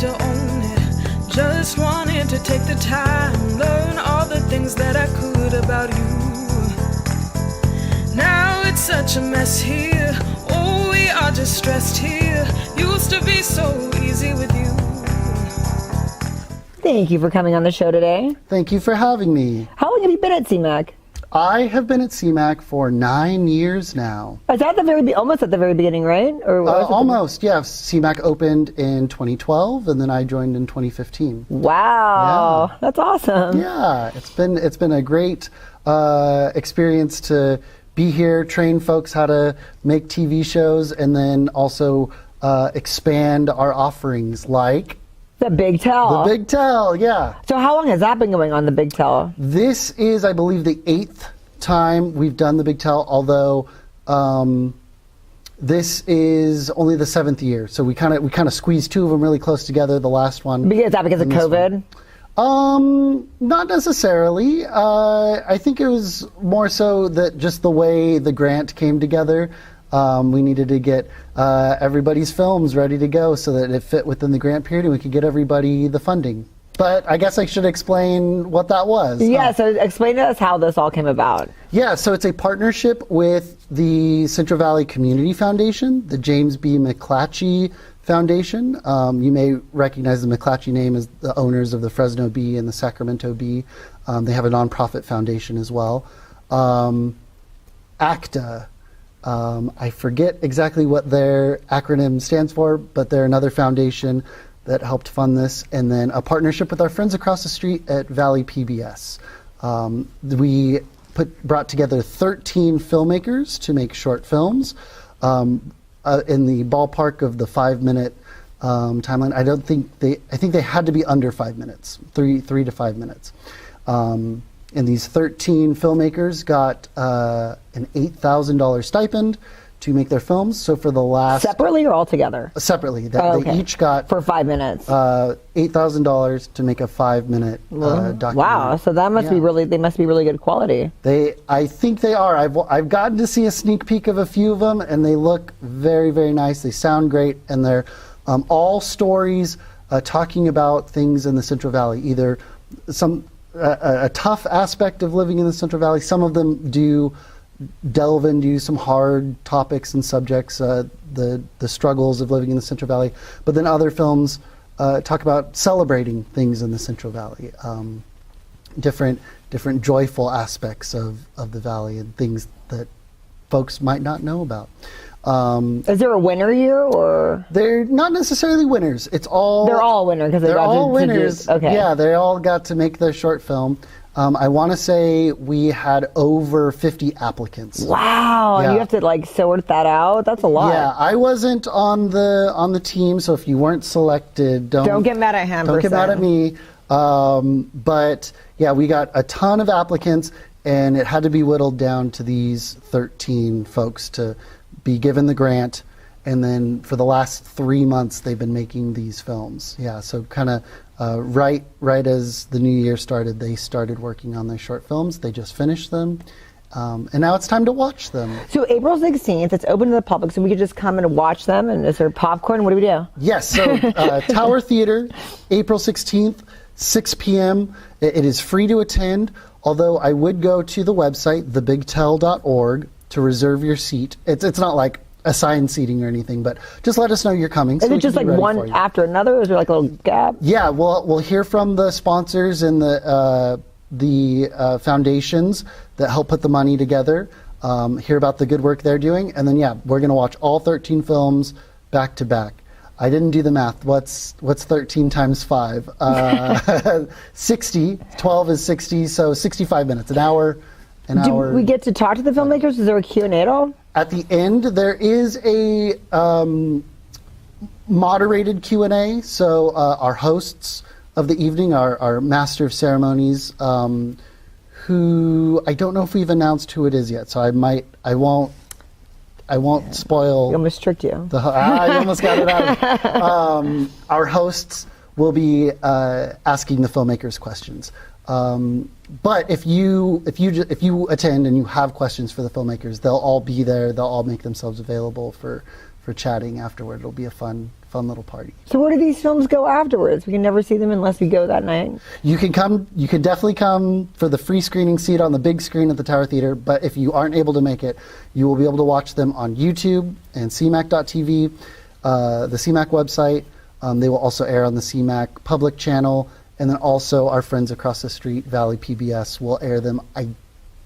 to own it. Just wanted to take the time, learn all the things that I could about you. Now it's such a mess here. Oh, we are just stressed here. Used to be so easy with you. Thank you for coming on the show today. Thank you for having me. How long have you been at CMAC? I have been at CMAC for 9 years now. Is that almost at the very beginning, right? Or almost, yeah. CMAC opened in 2012, and then I joined in 2015. Wow, yeah. That's awesome. Yeah, it's been a great experience to be here, train folks how to make TV shows, and then also expand our offerings like The Big Tell. The Big Tell, yeah. So how long has that been going on, The Big Tell? This is, I believe, the 8th time we've done The Big Tell, although this is only the 7th year. So we kind of squeezed 2 of them really close together. The last one. Is that because of COVID? Not necessarily. I think it was more so that just the way the grant came together. We needed to get everybody's films ready to go so that it fit within the grant period and we could get everybody the funding. But I guess I should explain what that was. Yeah, so explain to us how this all came about. Yeah, so it's a partnership with the Central Valley Community Foundation, the James B. McClatchy Foundation. You may recognize the McClatchy name as the owners of the Fresno Bee and the Sacramento Bee. They have a nonprofit foundation as well. ACTA. I forget exactly what their acronym stands for, but they're another foundation that helped fund this. And then a partnership with our friends across the street at Valley PBS. We brought together 13 filmmakers to make short films in the ballpark of the 5-minute timeline. I think they had to be under 5 minutes, 3 to 5 minutes. And these 13 filmmakers got an $8,000 stipend to make their films. So for the last... Separately or all together? Separately. Okay. They each got... For 5 minutes. $8,000 to make a 5-minute documentary. Wow, so that must be they must be really good quality. I think they are. I've gotten to see a sneak peek of a few of them, and they look very, very nice. They sound great, and they're all stories talking about things in the Central Valley, either a tough aspect of living in the Central Valley. Some of them do delve into some hard topics and subjects, the struggles of living in the Central Valley. But then other films talk about celebrating things in the Central Valley, different joyful aspects of the valley and things that folks might not know about. Is there a winner year, or they're not necessarily winners? They're all winners because they're all winners. Okay. Yeah, they all got to make their short film. I want to say we had over 50 applicants. Wow, yeah. And you have to sort that out. That's a lot. Yeah, I wasn't on the team, so if you weren't selected, don't get mad at him. Don't get mad at me. But yeah, we got a ton of applicants, and it had to be whittled down to these 13 folks to be given the grant, and then for the last 3 months they've been making these films. Yeah, so kind of right as the new year started, they started working on their short films. They just finished them, and now it's time to watch them. So April 16th, it's open to the public, so we could just come and watch them. And is there popcorn? What do we do? Yes, so Tower Theater, April 16th, 6 p.m. It is free to attend, although I would go to the website, thebigtell.org, to reserve your seat. It's not like assigned seating or anything, but just let us know you're coming. Is it just like one after another, or is there like a little gap? Yeah, we'll hear from the sponsors and the foundations that help put the money together, hear about the good work they're doing, and then we're going to watch all 13 films back to back. I didn't do the math. What's 13 times 5? 60. 12 is 60, so 65 minutes, an hour. Do we get to talk to the filmmakers? Is there a Q&A at all? At the end, there is a moderated Q&A. So our hosts of the evening, our master of ceremonies, who I don't know if we've announced who it is yet. So I won't spoil. You almost tricked you. I almost got it out. Our hosts will be asking the filmmakers questions. But if you attend and you have questions for the filmmakers, they'll all be there. They'll all make themselves available for for chatting afterward. It'll be a fun little party. So where do these films go afterwards? We can never see them unless we go that night. You can definitely come for the free screening seat on the big screen at the Tower Theater, but if you aren't able to make it, you will be able to watch them on YouTube and CMAC.tv, the CMAC website. They will also air on the CMAC public channel, and then also our friends across the street, Valley PBS, will air them. I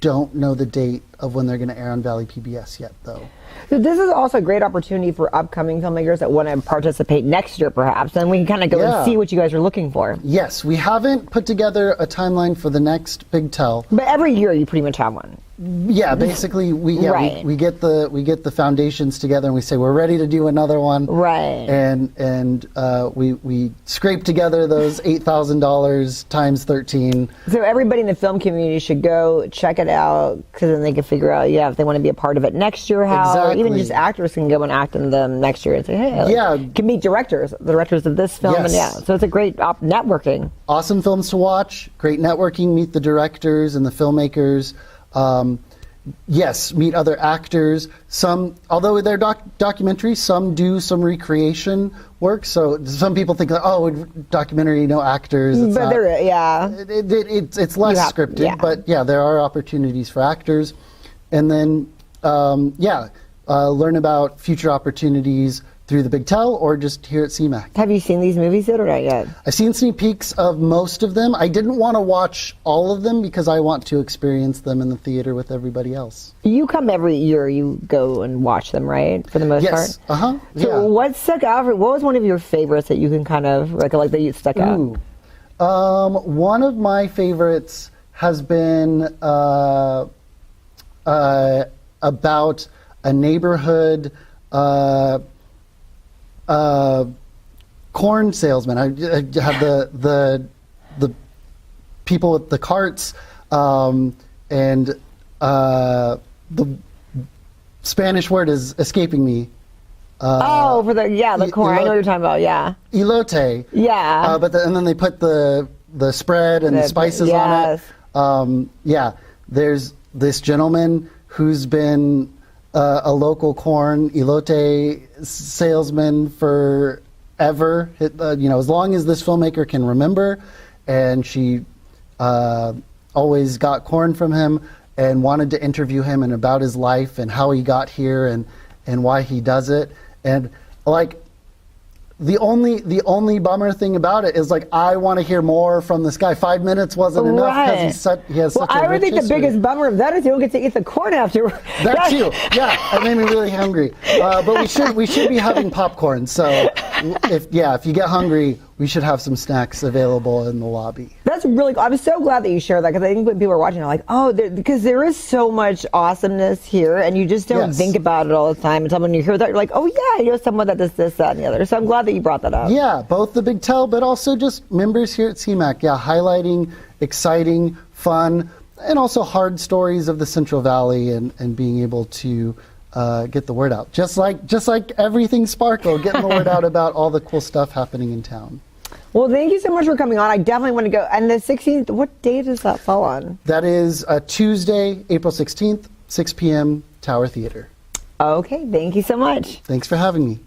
don't know the date of when they're going to air on Valley PBS yet, though. So this is also a great opportunity for upcoming filmmakers that want to participate next year, perhaps, and we can kind of go and see what you guys are looking for. Yes, we haven't put together a timeline for the next Big Tell. But every year you pretty much have one. Yeah, basically we get the foundations together and we say we're ready to do another one. Right. And we scrape together those $8,000 times 13. So everybody in the film community should go check it out, because then they can figure out if they want to be a part of it next year, how, or even just actors can go and act in them next year and say, hey, can meet the directors of this film. Yes. And so it's a great networking. Awesome films to watch, great networking, meet the directors and the filmmakers. Yes, meet other actors. Some, although they're documentaries, some do some recreation work. So some people think, documentary, no actors. It's but it's less scripted. But there are opportunities for actors. And then, learn about future opportunities through the Big Tell or just here at CMAC. Have you seen these movies yet or not yet? I've seen sneak peeks of most of them. I didn't want to watch all of them because I want to experience them in the theater with everybody else. You come every year, you go and watch them, right? For the most part? Yes. Uh-huh. So what stuck out? What was one of your favorites that you can kind of recollect that you stuck out? One of my favorites has been about a neighborhood corn salesman. I had the people with the carts, and the Spanish word is escaping me. For the corn. I know what you're talking about. Yeah. Elote. Yeah. And then they put the spread and the spices on it. There's this gentleman who's been a local corn elote salesman forever, as long as this filmmaker can remember, and she always got corn from him and wanted to interview him and about his life and how he got here and why he does it. And the only bummer thing about it is I want to hear more from this guy. 5 minutes wasn't enough because he has such a rich I would think history. the biggget bummer of that is you don't get to eat the corn after. That too. Yeah, it made me really hungry. But we should be having popcorn. So if you get hungry, we should have some snacks available in the lobby. That's really cool. I'm so glad that you shared that, because I think when people are watching, they're like, because there is so much awesomeness here, and you just don't think about it all the time. And when you hear that, you're like, I know someone that does this, that, and the other. So I'm glad that you brought that up. Yeah, both the Big Tell, but also just members here at CMAC. Yeah, highlighting exciting, fun, and also hard stories of the Central Valley and being able to get the word out. Just like everything Sparkle, getting the word out about all the cool stuff happening in town. Well, thank you so much for coming on. I definitely want to go. And the 16th, what day does that fall on? That is Tuesday, April 16th, 6 p.m., Tower Theater. Okay, thank you so much. Thanks for having me.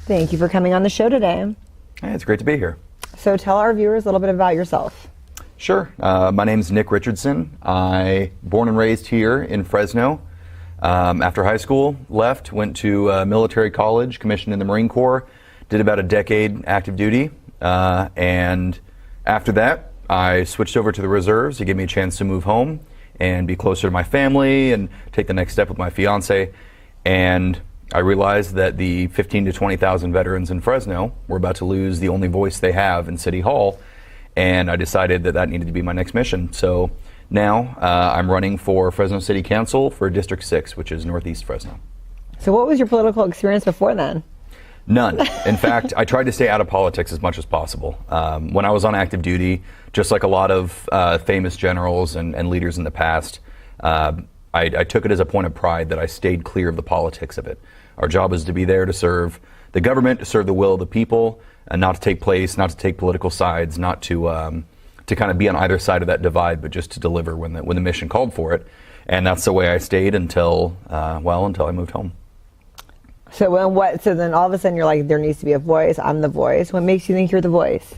Thank you for coming on the show today. Hey, it's great to be here. So tell our viewers a little bit about yourself. Sure. My name's Nick Richardson. I born and raised here in Fresno. After high school, went to military college, commissioned in the Marine Corps, did about a decade active duty, and after that, I switched over to the reserves to give me a chance to move home and be closer to my family and take the next step with my fiance. And I realized that the 15 to 20,000 veterans in Fresno were about to lose the only voice they have in City Hall. And I decided that needed to be my next mission. So now I'm running for Fresno City Council for District 6, which is Northeast Fresno. So what was your political experience before then? None. In fact, I tried to stay out of politics as much as possible. When I was on active duty, just like a lot of famous generals and leaders in the past, I took it as a point of pride that I stayed clear of the politics of it. Our job is to be there to serve the government, to serve the will of the people, and not to take political sides, not to to kind of be on either side of that divide, but just to deliver when the mission called for it. And that's the way I stayed until I moved home. So then all of a sudden you're like, there needs to be a voice. I'm the voice. What makes you think you're the voice?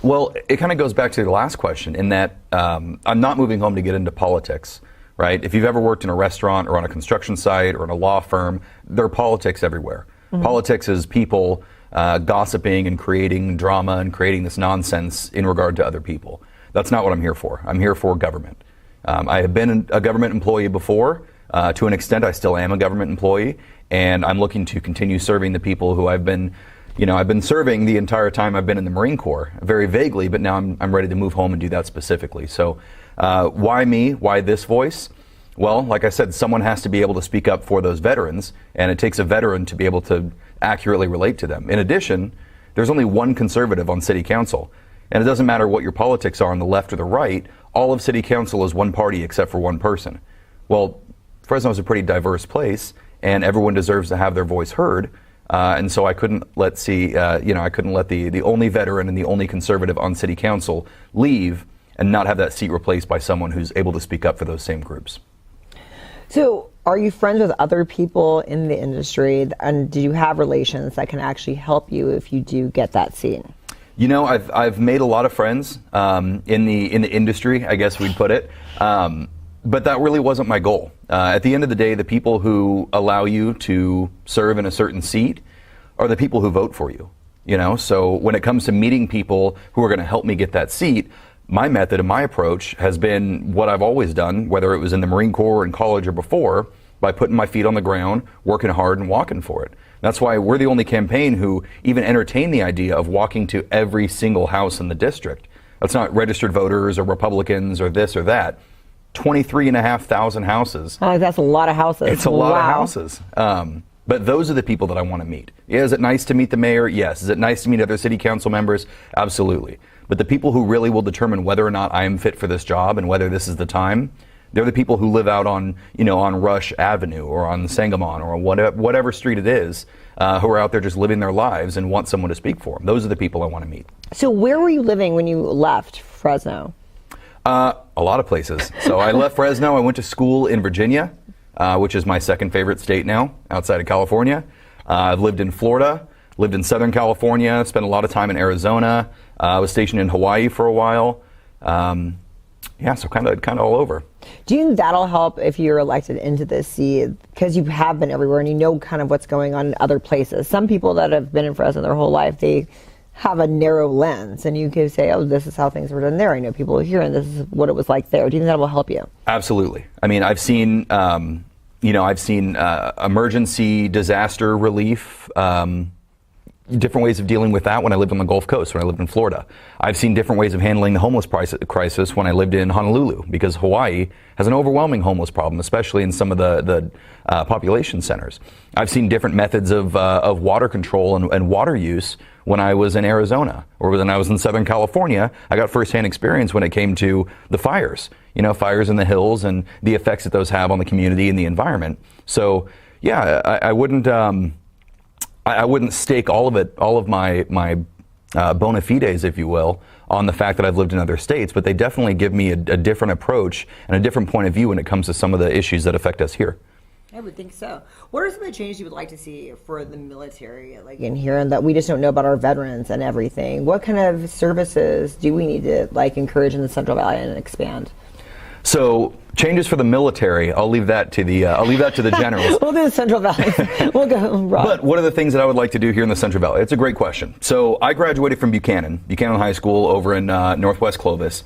Well, it kind of goes back to the last question in that I'm not moving home to get into politics, right? If you've ever worked in a restaurant or on a construction site or in a law firm, there are politics everywhere. Mm-hmm. Politics is people gossiping and creating drama and creating this nonsense in regard to other people. That's not what I'm here for. I'm here for government. I have been a government employee before. To an extent, I still am a government employee, and I'm looking to continue serving the people who I've been serving the entire time I've been in the Marine Corps, very vaguely, but now I'm ready to move home and do that specifically. So why me? Why this voice? Well, like I said, someone has to be able to speak up for those veterans, and it takes a veteran to be able to accurately relate to them. In addition, there's only one conservative on city council, and it doesn't matter what your politics are on the left or the right, all of city council is one party except for one person. Well, Fresno is a pretty diverse place, and everyone deserves to have their voice heard. And so I couldn't let the only veteran and the only conservative on city council leave and not have that seat replaced by someone who's able to speak up for those same groups. So are you friends with other people in the industry, and do you have relations that can actually help you if you do get that seat? You know, I've made a lot of friends in the industry, I guess we'd put it. But that really wasn't my goal. At the end of the day, the people who allow you to serve in a certain seat are the people who vote for you. So when it comes to meeting people who are going to help me get that seat, my method and my approach has been what I've always done, whether it was in the Marine Corps, in college, or before, by putting my feet on the ground, working hard, and walking for it. That's why we're the only campaign who even entertain the idea of walking to every single house in the district. That's not registered voters or Republicans or this or that. 23,500 houses. Oh, that's a lot of houses. It's a lot of houses. But those are the people that I want to meet. Yeah, is it nice to meet the mayor? Yes. Is it nice to meet other city council members? Absolutely. But the people who really will determine whether or not I am fit for this job and whether this is the time, they're the people who live out on Rush Avenue or on Sangamon or whatever street it is, who are out there just living their lives and want someone to speak for them. Those are the people I want to meet. So where were you living when you left Fresno? A lot of places. So I left Fresno. I went to school in Virginia, which is my second favorite state now, outside of California. I've lived in Florida, lived in Southern California, spent a lot of time in Arizona. I was stationed in Hawaii for a while. So kind of all over. Do you think that'll help if you're elected into this seat? Because you have been everywhere and you know kind of what's going on in other places. Some people that have been in Fresno their whole life, they have a narrow lens, and you can say, oh, this is how things were done there. I know people are here, and this is what it was like there. Do you think that will help you? Absolutely. I mean, I've seen emergency disaster relief, different ways of dealing with that when I lived on the Gulf Coast, when I lived in Florida. I've seen different ways of handling the homeless crisis when I lived in Honolulu, because Hawaii has an overwhelming homeless problem, especially in some of the population centers. I've seen different methods of water control and water use when I was in Arizona, or when I was in Southern California. I got firsthand experience when it came to the fires, fires in the hills and the effects that those have on the community and the environment. So yeah, I wouldn't stake all of my bona fides, if you will, on the fact that I've lived in other states, but they definitely give me a different approach and a different point of view when it comes to some of the issues that affect us here. I would think so. What are some of the changes you would like to see for the military, like in here, and that we just don't know about our veterans and everything? What kind of services do we need to encourage in the Central Valley and expand? So changes for the military, I'll leave that to the generals. We'll do the Central Valley. We'll go. Rob. But what are the things that I would like to do here in the Central Valley? It's a great question. So I graduated from Buchanan High School over in Northwest Clovis.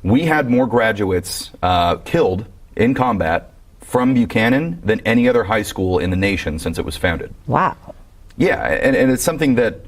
We had more graduates killed in combat from Buchanan than any other high school in the nation since it was founded. Wow. Yeah, and it's something that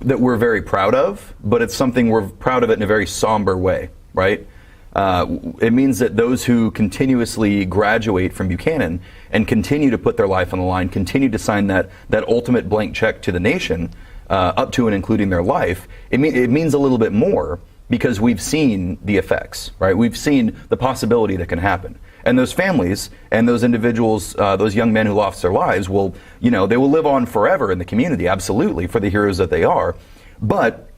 we're very proud of, but it's something we're proud of it in a very somber way, right? It means that those who continuously graduate from Buchanan and continue to put their life on the line, continue to sign that ultimate blank check to the nation, up to and including their life, it means a little bit more because we've seen the effects, right? We've seen the possibility that can happen. And those families and those individuals, those young men who lost their lives will, they will live on forever in the community, absolutely, for the heroes that they are. But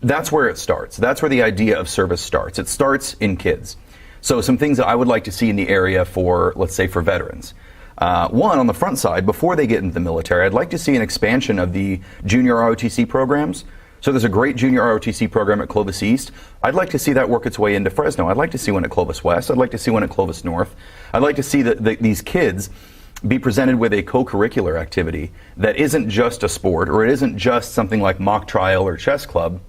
that's where it starts. That's where the idea of service starts. It starts in kids. So some things that I would like to see in the area for, let's say, for veterans. One, on the front side, before they get into the military, I'd like to see an expansion of the junior ROTC programs. So there's a great junior ROTC program at Clovis East. I'd like to see that work its way into Fresno. I'd like to see one at Clovis West. I'd like to see one at Clovis North. I'd like to see that these kids be presented with a co-curricular activity that isn't just a sport, or it isn't just something like mock trial or chess club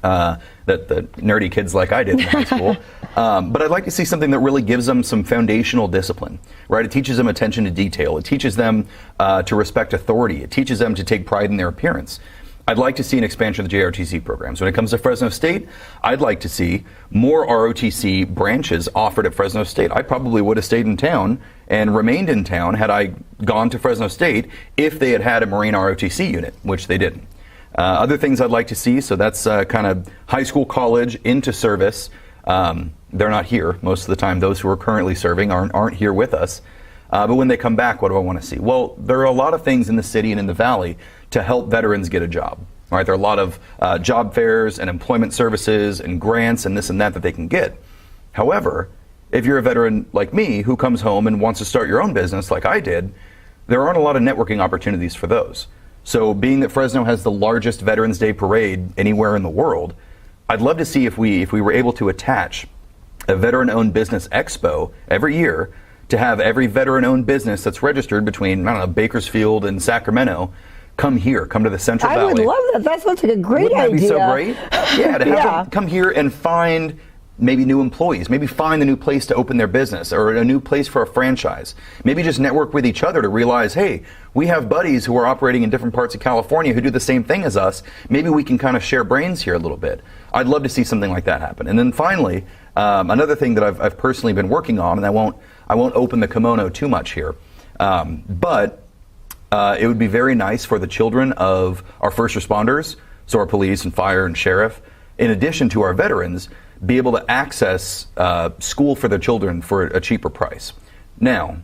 that the nerdy kids like I did in high school. But I'd like to see something that really gives them some foundational discipline, right? It teaches them attention to detail. It teaches them to respect authority. It teaches them to take pride in their appearance. I'd like to see an expansion of the JROTC programs. When it comes to Fresno State, I'd like to see more ROTC branches offered at Fresno State. I probably would have stayed in town and remained in town had I gone to Fresno State if they had had a Marine ROTC unit, which they didn't. Other things I'd like to see, so that's kind of high school, college, into service. They're not here most of the time. Those who are currently serving aren't here with us. But when they come back, what do I want to see? Well, there are a lot of things in the city and in the valley to help veterans get a job. All right, there are a lot of job fairs and employment services and grants and this and that they can get. However, if you're a veteran like me who comes home and wants to start your own business like I did, there aren't a lot of networking opportunities for those. So being that Fresno has the largest Veterans Day parade anywhere in the world, I'd love to see if we were able to attach a veteran-owned business expo every year to have every veteran-owned business that's registered between, I don't know, Bakersfield and Sacramento come here, come to the Central Valley. I would love that. That sounds like a great idea. Wouldn't that be so great? Yeah, to have them come here and find maybe new employees, maybe find a new place to open their business or a new place for a franchise. Maybe just network with each other to realize, hey, we have buddies who are operating in different parts of California who do the same thing as us. Maybe we can kind of share brains here a little bit. I'd love to see something like that happen. And then finally, another thing that I've personally been working on, and I won't open the kimono too much here, but it would be very nice for the children of our first responders, so our police and fire and sheriff, in addition to our veterans, be able to access school for their children for a cheaper price. Now,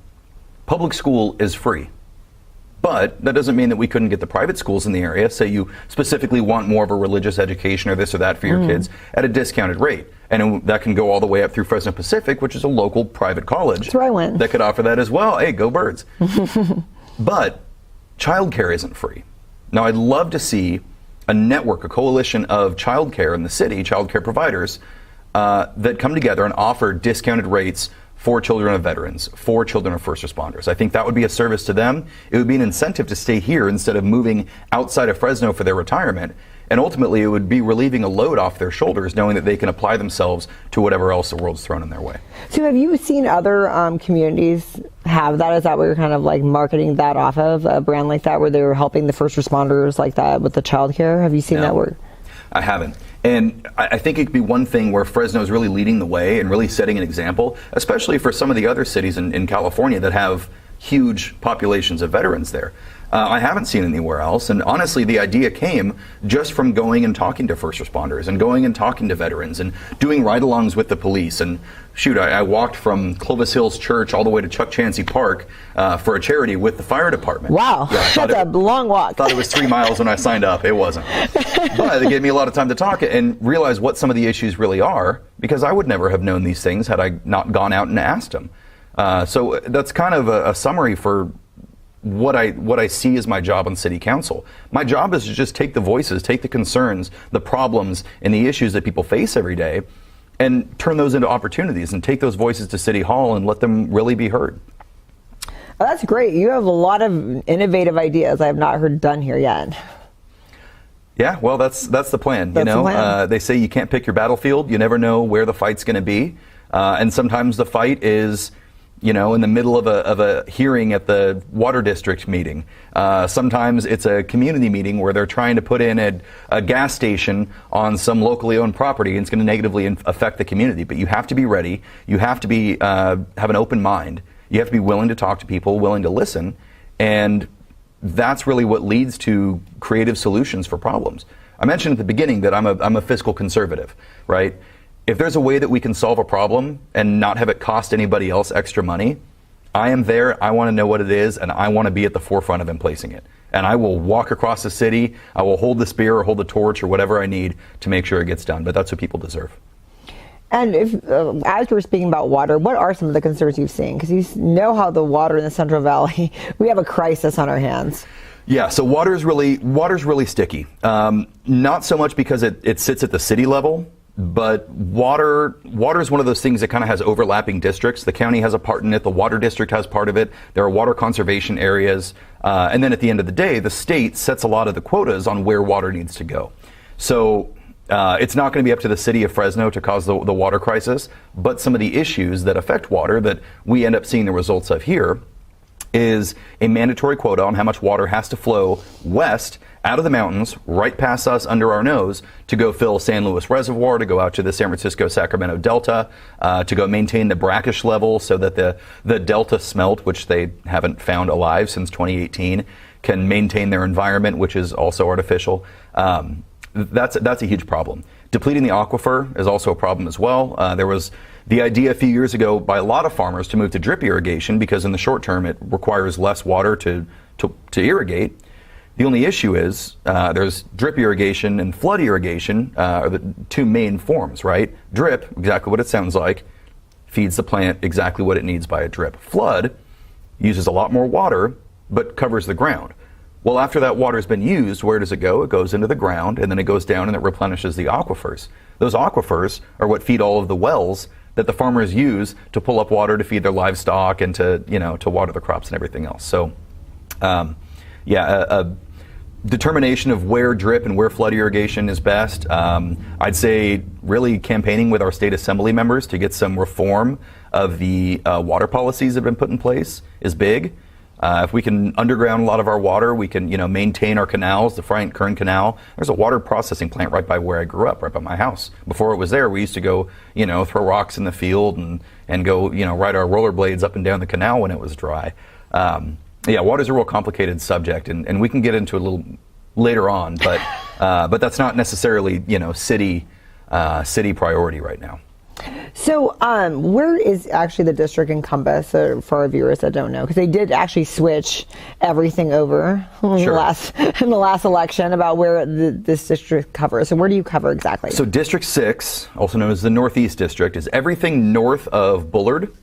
public school is free, but that doesn't mean that we couldn't get the private schools in the area. Say you specifically want more of a religious education or this or that for your kids at a discounted rate. And that can go all the way up through Fresno Pacific, which is a local private college. That's where I went. That could offer that as well. Hey, go Birds. But childcare isn't free. Now, I'd love to see a network, a coalition of childcare in the city, childcare providers, that come together and offer discounted rates for children of veterans, for children of first responders. I think that would be a service to them. It would be an incentive to stay here instead of moving outside of Fresno for their retirement. And ultimately, it would be relieving a load off their shoulders, knowing that they can apply themselves to whatever else the world's thrown in their way. So have you seen other communities have that? Is that what you're kind of like marketing that off of, a brand like that, where they were helping the first responders like that with the child care? Have you seen that work? I haven't. And I think it could be one thing where Fresno is really leading the way and really setting an example, especially for some of the other cities in California that have huge populations of veterans there. I haven't seen it anywhere else, and honestly, the idea came just from going and talking to first responders and going and talking to veterans and doing ride-alongs with the police. And shoot, I walked from Clovis Hills Church all the way to Chuck Chansey Park for a charity with the fire department. Wow, yeah, that's a long walk. I thought it was 3 miles when I signed up. It wasn't. But it gave me a lot of time to talk and realize what some of the issues really are, because I would never have known these things had I not gone out and asked them. So that's kind of a summary for what I see as my job on city council. My job is to just take the voices, take the concerns, the problems, and the issues that people face every day, and turn those into opportunities and take those voices to City Hall and let them really be heard. Oh, that's great. You have a lot of innovative ideas I have not heard done here yet. Yeah, well, that's the plan. The plan. They say you can't pick your battlefield. You never know where the fight's going to be, and sometimes the fight is, in the middle of a hearing at the water district meeting. Sometimes it's a community meeting where they're trying to put in a gas station on some locally owned property, and it's going to negatively affect the community. But you have to be ready. You have to be have an open mind. You have to be willing to talk to people, willing to listen, and that's really what leads to creative solutions for problems. I mentioned at the beginning that I'm a fiscal conservative, right? If there's a way that we can solve a problem and not have it cost anybody else extra money, I am there, I want to know what it is, and I want to be at the forefront of emplacing it. And I will walk across the city, I will hold the spear or hold the torch or whatever I need to make sure it gets done. But that's what people deserve. And if, as we're speaking about water, what are some of the concerns you've seen? Because you know how the water in the Central Valley, we have a crisis on our hands. Yeah, so water's really sticky. Not so much because it sits at the city level, but water is one of those things that kind of has overlapping districts. The county has a part in it. The water district has part of it. There are water conservation areas. And then at the end of the day, the state sets a lot of the quotas on where water needs to go. So it's not going to be up to the city of Fresno to cause the water crisis, but some of the issues that affect water that we end up seeing the results of here is a mandatory quota on how much water has to flow west out of the mountains, right past us under our nose, to go fill San Luis Reservoir, to go out to the San Francisco-Sacramento Delta, to go maintain the brackish level so that the Delta smelt, which they haven't found alive since 2018, can maintain their environment, which is also artificial. That's a huge problem. Depleting the aquifer is also a problem as well. There was the idea a few years ago by a lot of farmers to move to drip irrigation because in the short term it requires less water to irrigate. The only issue is there's drip irrigation and flood irrigation are the two main forms, right? Drip, exactly what it sounds like, feeds the plant exactly what it needs by a drip. Flood uses a lot more water but covers the ground. Well, after that water's been used, where does it go? It goes into the ground, and then it goes down and it replenishes the aquifers. Those aquifers are what feed all of the wells that the farmers use to pull up water to feed their livestock and to water the crops and everything else. So, a determination of where drip and where flood irrigation is best. I'd say really campaigning with our state assembly members to get some reform of the water policies that have been put in place is big. If we can underground a lot of our water, we can, maintain our canals. The Bryant Kern Canal, there's a water processing plant right by where I grew up, right by my house. Before it was there, we used to go, throw rocks in the field and go, ride our rollerblades up and down the canal when it was dry. Water's a real complicated subject, and we can get into it a little later on, but that's not necessarily, city priority right now. So, where is actually the district encompass for our viewers that don't know? Because they did actually switch everything over in the last election about where this district covers. So, where do you cover exactly? So, District 6, also known as the Northeast District, is everything north of Bullard,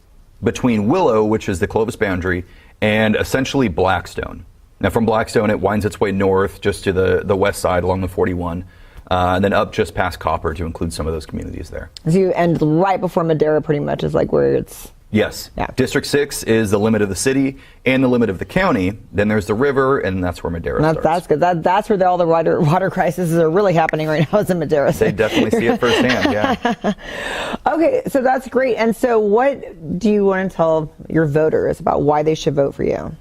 between Willow, which is the Clovis boundary, and essentially Blackstone. Now, from Blackstone, it winds its way north just to the west side along the 41. And then up just past Copper to include some of those communities there. So you end right before Madera pretty much is like where it's... Yes. Yeah. District 6 is the limit of the city and the limit of the county. Then there's the river, and that's where Madera starts. That's good. That's where all the water crises are really happening right now is in Madera. They definitely see it firsthand, yeah. Okay, so that's great. And so what do you want to tell your voters about why they should vote for you?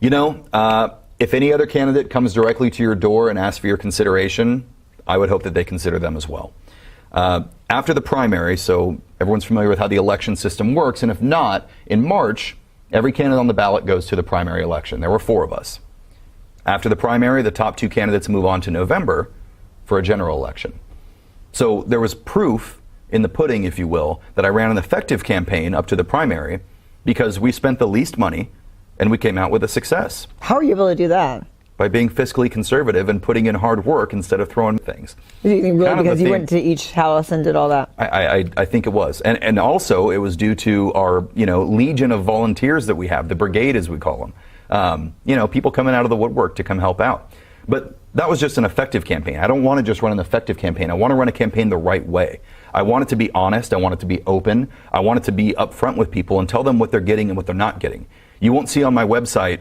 If any other candidate comes directly to your door and asks for your consideration, I would hope that they consider them as well. After the primary, so everyone's familiar with how the election system works, and if not, in March, every candidate on the ballot goes to the primary election. There were 4 of us. After the primary, the top 2 candidates move on to November for a general election. So there was proof in the pudding, if you will, that I ran an effective campaign up to the primary because we spent the least money and we came out with a success. How are you able to do that? By being fiscally conservative and putting in hard work instead of throwing things. Really, because you went to each house and did all that? I think it was. And also it was due to our legion of volunteers that we have, the brigade as we call them. People coming out of the woodwork to come help out. But that was just an effective campaign. I don't want to just run an effective campaign. I want to run a campaign the right way. I want it to be honest. I want it to be open. I want it to be upfront with people and tell them what they're getting and what they're not getting. You won't see on my website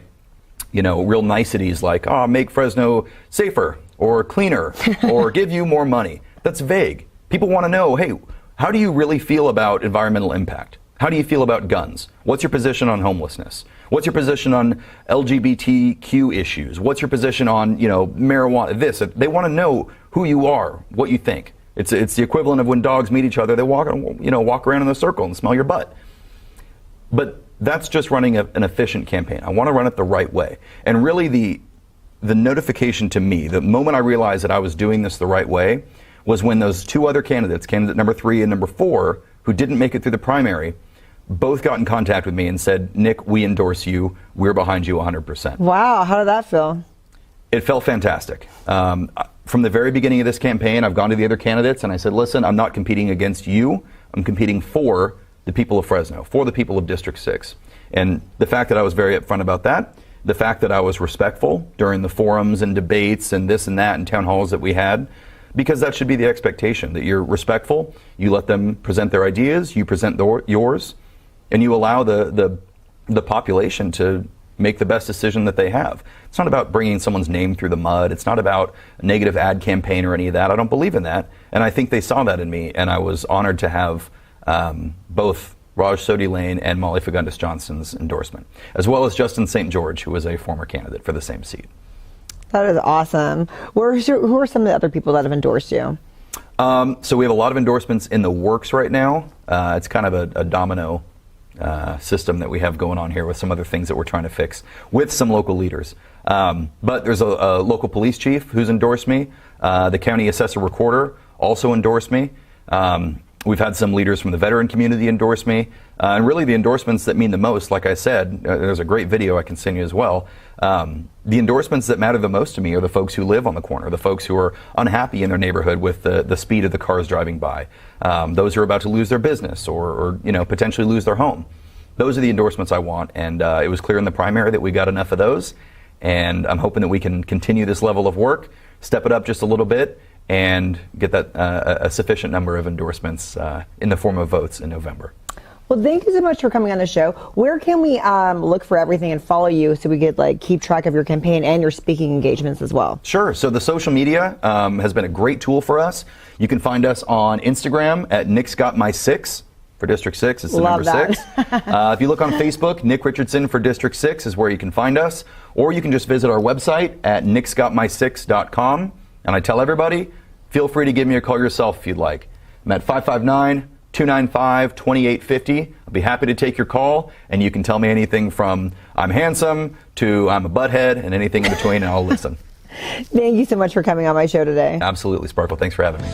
real niceties like, make Fresno safer or cleaner or give you more money. That's vague. People want to know, hey, how do you really feel about environmental impact? How do you feel about guns? What's your position on homelessness? What's your position on LGBTQ issues? What's your position on, marijuana? They want to know who you are, what you think. It's the equivalent of when dogs meet each other, they walk around in a circle and smell your butt. But that's just running an efficient campaign. I want to run it the right way. And really the notification to me, the moment I realized that I was doing this the right way, was when those 2 other candidates, candidate number 3 and number 4, who didn't make it through the primary, both got in contact with me and said, Nick, we endorse you. We're behind you 100%. Wow, how did that feel? It felt fantastic. From the very beginning of this campaign, I've gone to the other candidates and I said, listen, I'm not competing against you. I'm competing for the people of Fresno, for the people of District 6. And the fact that I was very upfront about that, the fact that I was respectful during the forums and debates and this and that and town halls that we had, because that should be the expectation, that you're respectful, you let them present their ideas, you present yours, and you allow the population to make the best decision that they have. It's not about bringing someone's name through the mud. It's not about a negative ad campaign or any of that. I don't believe in that. And I think they saw that in me, and I was honored to have both Raj Sodhi Lane and Molly Fagundes Johnson's endorsement, as well as Justin St. George, who was a former candidate for the same seat. That is awesome. Who are some of the other people that have endorsed you? So we have a lot of endorsements in the works right now. It's kind of a domino system that we have going on here with some other things that we're trying to fix with some local leaders. But there's a local police chief who's endorsed me. The county assessor recorder also endorsed me. We've had some leaders from the veteran community endorse me. And really the endorsements that mean the most, like I said, there's a great video I can send you as well. The endorsements that matter the most to me are the folks who live on the corner, the folks who are unhappy in their neighborhood with the speed of the cars driving by, those who are about to lose their business or potentially lose their home. Those are the endorsements I want, and it was clear in the primary that we got enough of those, and I'm hoping that we can continue this level of work, step it up just a little bit, and get that a sufficient number of endorsements in the form of votes in November. Well, thank you so much for coming on the show. Where can we look for everything and follow you so we could keep track of your campaign and your speaking engagements as well? Sure. So the social media has been a great tool for us. You can find us on Instagram at Nick's Got My Six for District 6. It's the Love number that. 6. If you look on Facebook, Nick Richardson for District 6 is where you can find us. Or you can just visit our website at nicksgotmysix.com. And I tell everybody, feel free to give me a call yourself if you'd like. I'm at 559-295-2850. I'll be happy to take your call, and you can tell me anything from I'm handsome to I'm a butthead and anything in between, and I'll listen. Thank you so much for coming on my show today. Absolutely, Sparkle. Thanks for having me.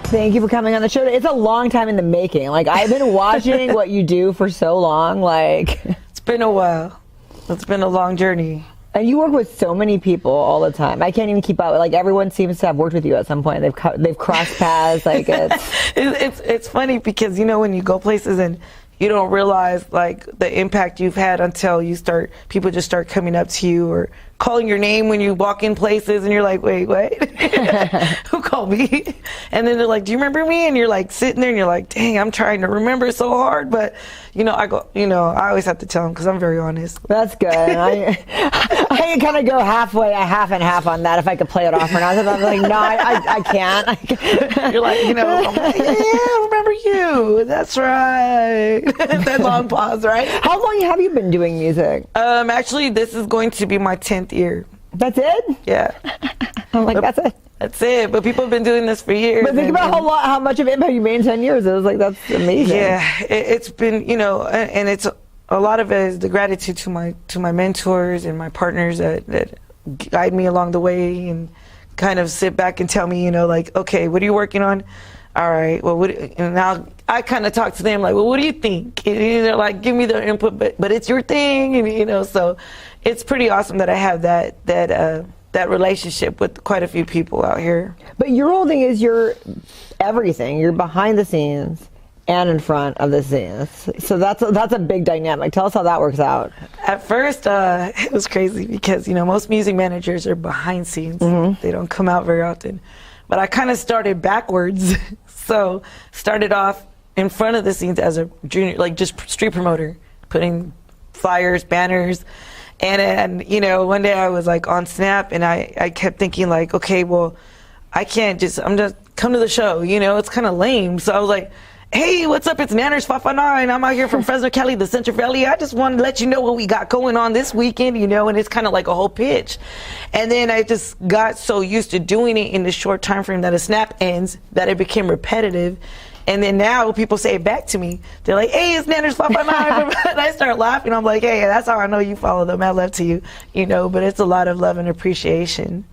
Thank you for coming on the show. It's a long time in the making. I've been watching what you do for so long. It's been a while. It's been a long journey. And you work with so many people all the time. I can't even keep up. Everyone seems to have worked with you at some point. They've crossed paths. It's funny because when you go places and you don't realize the impact you've had until people just start coming up to you or calling your name when you walk in places, and you're like, wait, who called me? And then they're like, do you remember me? And you're sitting there and you're like, dang, I'm trying to remember so hard, but I always have to tell them because I'm very honest. That's good. I kind of go halfway, half and half on that if I could play it off or not. I'm like, no, I can't. You're like, I'm like, yeah, I remember you. That's right. That long pause, right? How long have you been doing music? Actually, this is going to be my 10th year. That's it? Yeah. I'm like, that's it. That's it. But people have been doing this for years. But think about how much of impact you made in 10 years. It was that's amazing. Yeah. It's been, and a lot of it is the gratitude to my mentors and my partners that guide me along the way and kind of sit back and tell me, you know, like, okay, what are you working on? All right, well, and now I kind of talk to them like, well, what do you think? And they're like, give me their input, but it's your thing, and you know, so it's pretty awesome that I have that relationship with quite a few people out here. But your whole thing is you're everything. You're behind the scenes and in front of the scenes. So that's a big dynamic. Tell us how that works out. At first, it was crazy because, you know, most music managers are behind scenes. They don't come out very often. But I kind of started backwards. So started off in front of the scenes as a junior, like just street promoter, putting flyers, banners. And you know, one day I was like on Snap and I kept thinking like, okay, well, I'm just come to the show, you know, it's kind of lame. So I was like, hey, what's up? It's Nanners559. I'm out here from Fresno, Cali, the Central Valley. I just wanted to let you know what we got going on this weekend, you know, and it's kind of like a whole pitch. And then I just got so used to doing it in the short time frame that a Snap ends that it became repetitive. And then now people say it back to me. They're like, hey, it's Nanners559. And I start laughing. I'm like, hey, that's how I know you follow them. I love to you, you know, but it's a lot of love and appreciation.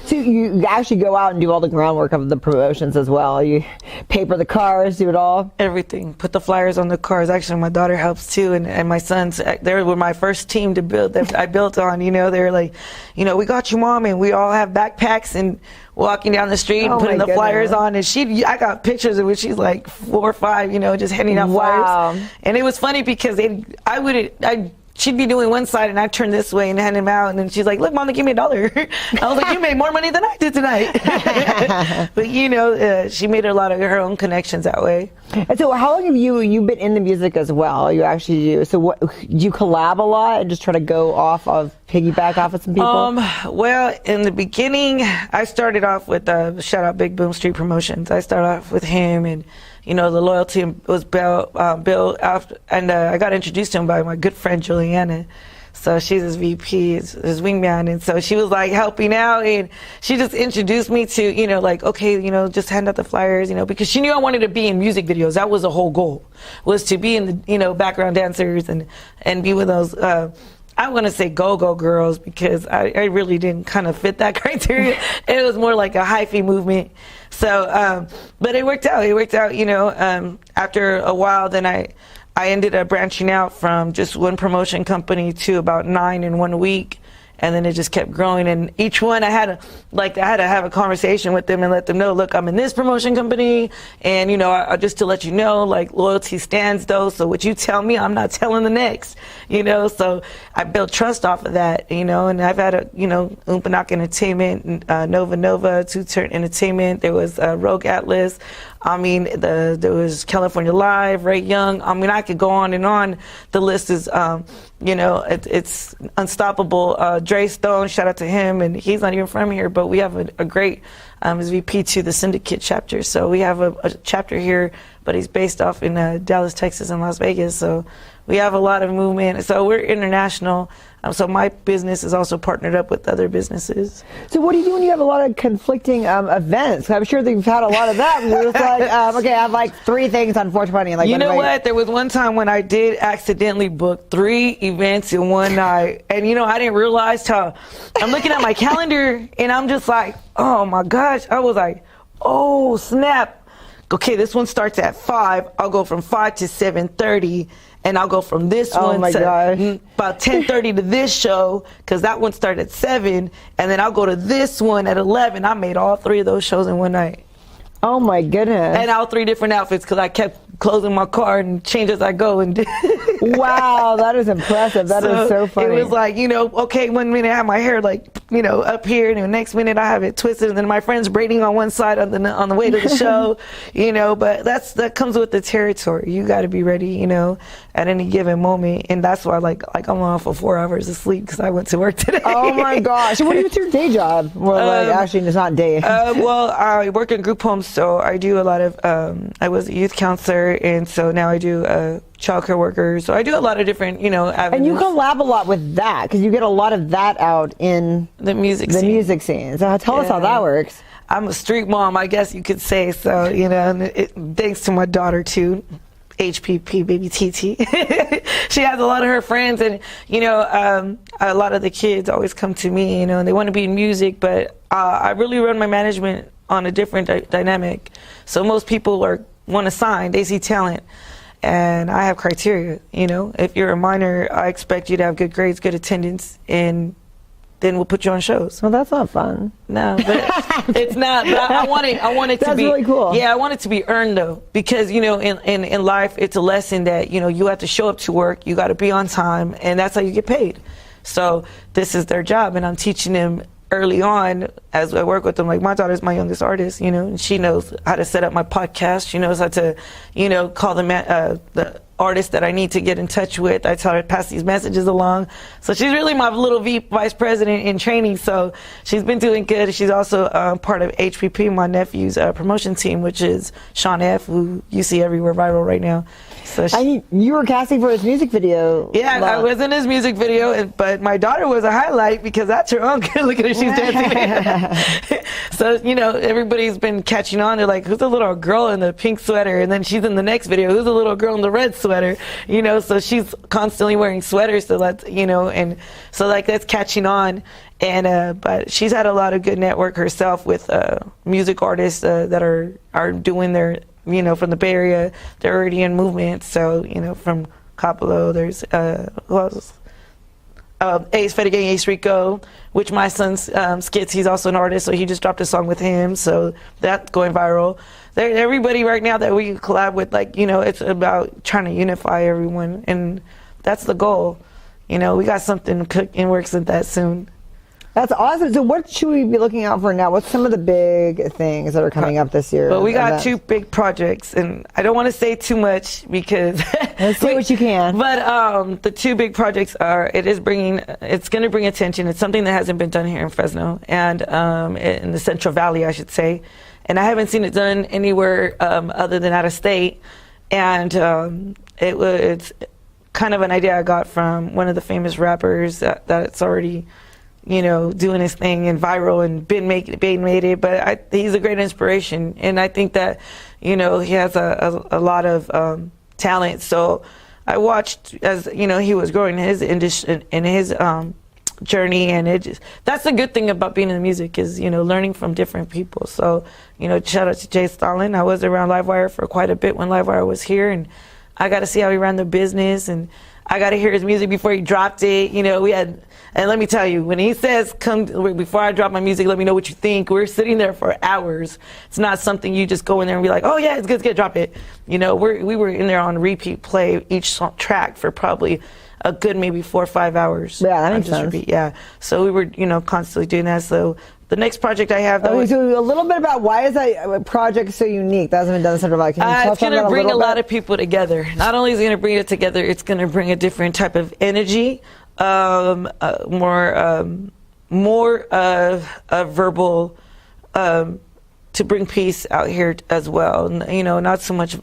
So you actually go out and do all the groundwork of the promotions as well. You paper the cars, do it all? Everything. Put the flyers on the cars. Actually, my daughter helps too, and my sons, they were my first team to build that I built on. You know, they're like, you know, we got you, Mom, and we all have backpacks and walking down the street and putting the flyers on. And I got pictures of when she's like 4 or 5, you know, just handing out flyers. And it was funny because she'd be doing one side and I'd turn this way and hand him out, and then she's like, look, Mom, give me $1. I was like, you made more money than I did tonight. But you know, she made a lot of her own connections that way. And so how long have you've been in the music as well? You actually do. So what, do you collab a lot and just try to piggyback off of some people? Well, in the beginning, I started off with, shout out Big Boom Street Promotions. I started off with him, and you know, the loyalty was built after, and I got introduced to him by my good friend Juliana. So she's his VP, his wingman, and so she was like helping out, and she just introduced me to, you know, like, okay, you know, just hand out the flyers, you know, because she knew I wanted to be in music videos. That was the whole goal, was to be in the, you know, background dancers and be with those, I want to say go-go girls, because I really didn't kind of fit that criteria. It was more like a hyphy movement. So, but it worked out. It worked out, you know, after a while, then I ended up branching out from just one promotion company to about 9 in 1 week. And then it just kept growing, and each one I had to have a conversation with them and let them know, look, I'm in this promotion company, and you know, just to let you know, like, loyalty stands though. So what you tell me, I'm not telling the next, you know. So I built trust off of that, you know. And I've had you know, Umpanak Entertainment, Nova, Two Turn Entertainment. There was Rogue Atlas. I mean, there was California Live, Ray Young. I mean, I could go on and on. The list is, you know, it's unstoppable. Dre Stone, shout out to him, and he's not even from here, but we have a great as VP to the Syndicate chapter. So we have a chapter here, but he's based off in Dallas, Texas, and Las Vegas. So we have a lot of movement. So we're international. So my business is also partnered up with other businesses. So what do you do when you have a lot of conflicting events? I'm sure that you've had a lot of that. Where it's like, okay, I have like 3 things on 420. Like, you know what? There was one time when I did accidentally book 3 events in one night. And, you know, I didn't realize how I'm looking at my calendar and I'm just like, oh my gosh. I was like, oh, snap. Okay, this one starts at 5. I'll go from 5 to 7:30. And I'll go from this one to about 10:30 to this show, because that one started at 7. And then I'll go to this one at 11. I made all 3 of those shows in one night. Oh my goodness. And all 3 different outfits, because I kept closing my car and change as I go. And wow, that is impressive. That is so funny. It was like, you know, okay, one minute I have my hair like, you know, up here, and the next minute I have it twisted, and then my friend's braiding on one side on the way to the show, you know. But that comes with the territory. You got to be ready, you know, at any given moment. And that's why, like I'm on for 4 hours of sleep because I went to work today. Oh my gosh. What is your day job? Well, actually, it's not day. Well, I work in group homes, so I do a lot of, I was a youth counselor, and so now I do childcare workers. So I do a lot of different, you know, avenues. And you collab a lot with that, because you get a lot of that out in the music scene. So tell us how that works. I'm a street mom, I guess you could say. So, you know, and thanks to my daughter too, HPP, baby TT. She has a lot of her friends, and a lot of the kids always come to me, and they want to be in music, but I really run my management on a different dynamic. So most people want to sign, they see talent, and I have criteria. If you're a minor, I expect you to have good grades, good attendance, and then we'll put you on shows. Well, that's not fun. No, but it's not. But I want it to That's be really cool. Yeah, I want it to be earned though, because in life it's a lesson that you have to show up to work. You got to be on time, and that's how you get paid. So this is their job, and I'm teaching them early on as I work with them. Like, my daughter's my youngest artist, and she knows how to set up my podcast. She knows how to, call the artists that I need to get in touch with. I tell her to pass these messages along. So she's really my little vice president in training. So she's been doing good. She's also part of HPP, my nephew's promotion team, which is Sean F., who you see everywhere viral right now. So you were casting for his music video. Yeah, I was in his music video, but my daughter was a highlight because that's her own. Look at her, she's dancing. So, everybody's been catching on. They're like, who's the little girl in the pink sweater? And then she's in the next video, who's the little girl in the red sweater? So she's constantly wearing sweaters. So that's, and so that's catching on. And but she's had a lot of good network herself with music artists that are doing their, from the Bay Area. They're already in movement. So, from Capolo, there's who else? Ace Fetty Gang, Ace Rico, which my son's skits, he's also an artist, so he just dropped a song with him, so that's going viral. Everybody right now that we collab with, it's about trying to unify everyone, and that's the goal. We got something cooked and works with that soon. That's awesome. So what should we be looking out for now? What's some of the big things that are coming up this year? Well, we got two big projects, and I don't want to say too much because let's say what you can. But the two big projects are, it's going to bring attention. It's something that hasn't been done here in Fresno and in the Central Valley, I should say. And I haven't seen it done anywhere other than out of state. And it's kind of an idea I got from one of the famous rappers that's already doing his thing and viral and been made it, but he's a great inspiration, and I think that he has a lot of talent. So I watched as he was growing in his journey, and that's the good thing about being in the music is learning from different people. So shout out to Jay Stalin. I was around Livewire for quite a bit when Livewire was here, and I got to see how he ran the business, and I got to hear his music before he dropped it. We had. And let me tell you, when he says, come, before I drop my music, let me know what you think, we're sitting there for hours. It's not something you just go in there and be like, oh yeah, it's good, drop it. We were in there on repeat play each track for probably a good maybe 4 or 5 hours. Yeah, that makes sense. Repeat. Yeah, so we were, constantly doing that. So the next project I have, though, so a little bit about why is that project so unique? That hasn't been done in Central Valley. Can you it's going to bring a lot of people together. Not only is it going to bring it together, it's going to bring a different type of energy. More verbal to bring peace out here as well. Not so much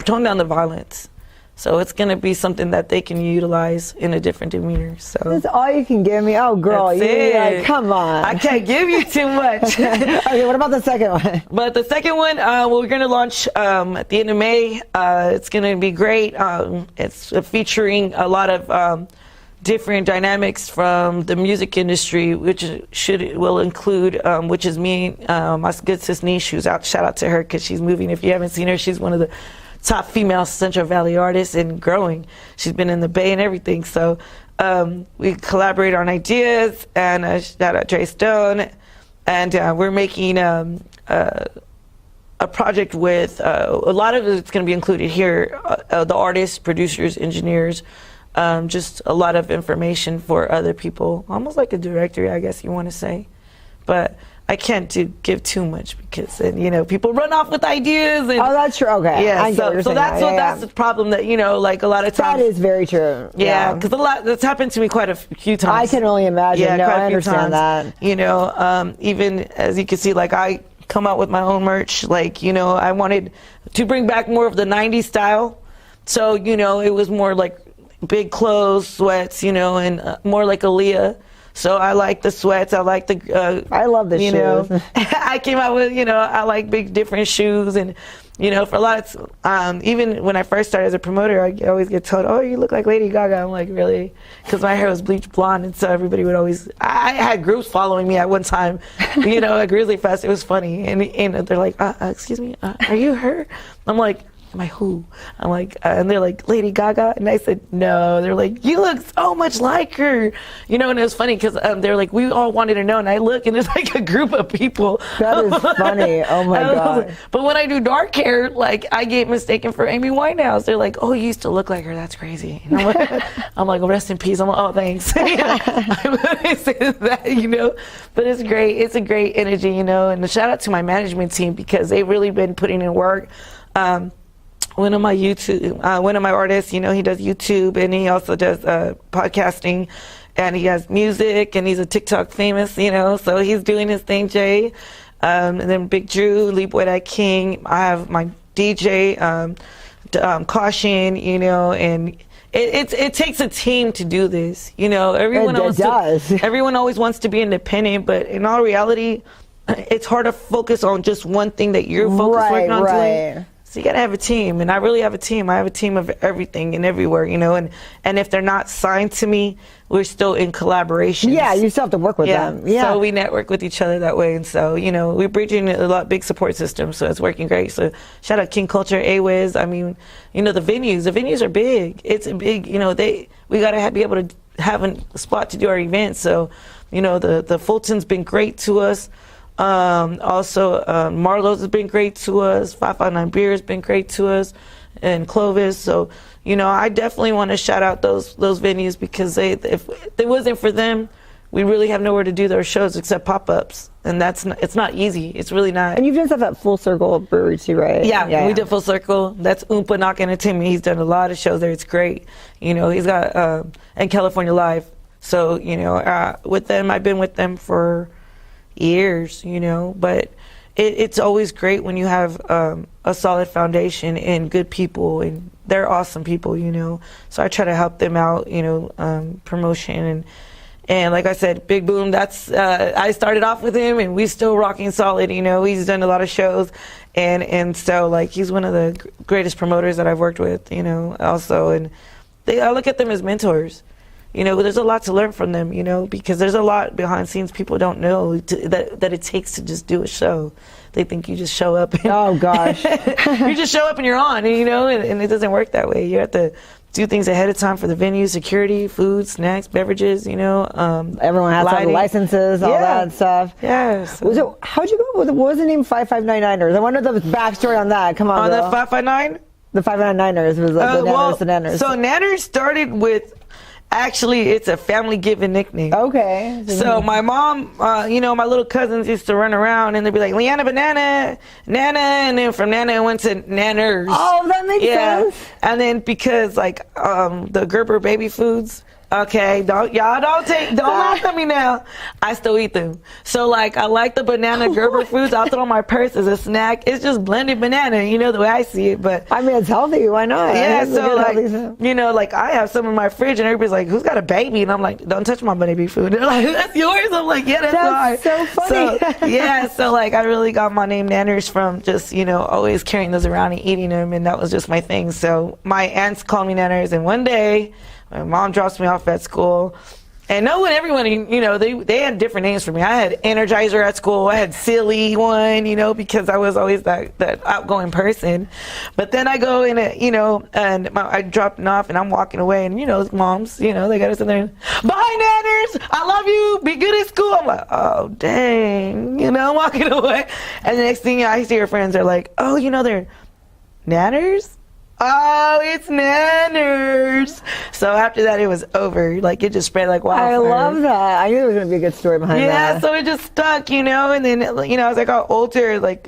tone down the violence. So it's going to be something that they can utilize in a different demeanor. So that's all you can give me. Oh, girl, come on. I can't give you too much. Okay, what about the second one? But the second one, we're going to launch at the end of May. It's going to be great. It's featuring a lot of different dynamics from the music industry, which will include, which is me, my good sis Niche, who's out. Shout out to her because she's moving. If you haven't seen her, she's one of the top female Central Valley artists and growing. She's been in the Bay and everything. So we collaborate on ideas, and shout out Dre Stone, and we're making a project with a lot of it's going to be included here. The artists, producers, engineers. Just a lot of information for other people, almost like a directory, I guess you want to say. But I can't give too much because then, people run off with ideas. And, oh, that's true. Okay. Yeah. So that's the problem that, like a lot of times. That is very true. Yeah. Because that's happened to me quite a few times. I can only imagine. Yeah, I understand that. Even as you can see, like I come out with my own merch. Like, I wanted to bring back more of the 90s style. So, it was more like big clothes, sweats, and more like Aaliyah. So I like the sweats. I like the. I love the shoes. Know, I came out with, I like big different shoes, and for a lot of, even when I first started as a promoter, I always get told, "Oh, you look like Lady Gaga." I'm like, really? Because my hair was bleached blonde, and so everybody would always. I had groups following me at one time, at Grizzly Fest. It was funny, and they're like, "Excuse me, are you her?" I'm like, am I who? I'm like, and they're like, Lady Gaga? And I said, no. They're like, you look so much like her. And it was funny because they're like, we all wanted to know. And I look, and it's like a group of people. That is funny. Oh, my God. But when I do dark hair, like, I get mistaken for Amy Winehouse. They're like, oh, you used to look like her. That's crazy. And I'm like, well, rest in peace. I'm like, oh, thanks. I say that, But it's great. It's a great energy, And a shout out to my management team because they've really been putting in work. One of my artists, he does YouTube, and he also does podcasting, and he has music, and he's a TikTok famous, so he's doing his thing, Jay. And then Big Drew, Lee Boy That King. I have my DJ, Caution, and it takes a team to do this, Everyone everyone always wants to be independent, but in all reality, it's hard to focus on just one thing that you're working on doing. So you got to have a team, and I really have a team. I have a team of everything and everywhere, and if they're not signed to me, we're still in collaboration. Yeah, you still have to work with them. Yeah. So we network with each other that way, and so, we're bridging a big support system, so it's working great. So shout out King Culture, A-Wiz. I mean, the venues are big. It's a big, we got to be able to have a spot to do our events. So, the Fulton's been great to us. Also, Marlowe's has been great to us. 559 Beer has been great to us, and Clovis. So, I definitely want to shout out those venues because if it wasn't for them, we really have nowhere to do those shows except pop-ups, and it's not easy. It's really not. And you've done stuff at Full Circle Brewery too, right? Yeah, we did Full Circle. That's Oompa Knock Entertainment. He's done a lot of shows there. It's great. He's got and California Live. So with them, I've been with them for years, but it's always great when you have a solid foundation and good people, and they're awesome people, so I try to help them out, promotion and like I said, Big Boom, that's I started off with him, and we still rocking solid. He's done a lot of shows, and so like he's one of the greatest promoters that I've worked with, also, and I look at them as mentors. There's a lot to learn from them, because there's a lot behind scenes people don't know that it takes to just do a show. They think you just show up. Oh, gosh. You just show up and you're on, and it doesn't work that way. You have to do things ahead of time for the venue, security, food, snacks, beverages, Everyone has to have licenses, all that stuff. Yes. So how'd you go with, what was the name 559ers? I wonder the backstory on that. Come on, the 559? The 559ers was like the Nanners. So Nanners started with, actually, it's a family-given nickname. Okay. So my mom, my little cousins used to run around, and they'd be like, Leanna Banana, Nana, and then from Nana, it went to Nanners. Oh, that makes sense. And then because, the Gerber baby foods, okay, don't laugh at me now. I still eat them. So, I like the banana Gerber foods. I'll throw in my purse as a snack. It's just blended banana, the way I see it. But I mean, it's healthy. Why not? Yeah, so, I have some in my fridge, and everybody's like, who's got a baby? And I'm like, don't touch my baby food. They're like, that's yours? I'm like, yeah, that's mine. So funny. So, I really got my name Nanners from just, always carrying those around and eating them, and that was just my thing. So my aunts called me Nanners, and one day, my mom drops me off at school, and everyone, they had different names for me. I had Energizer at school. I had Silly one, because I was always that outgoing person. But then I go in, and I dropped it off, and I'm walking away, and moms, they got us in there. Bye, Nanners. I love you. Be good at school. I'm like, oh dang, I'm walking away, and the next thing I see her friends are like, oh, they're Nanners. Oh, it's Nanners. So after that, it was over. It just spread like wildfire. I love that. I knew there was going to be a good story behind that. Yeah, so it just stuck, and then, as I got older,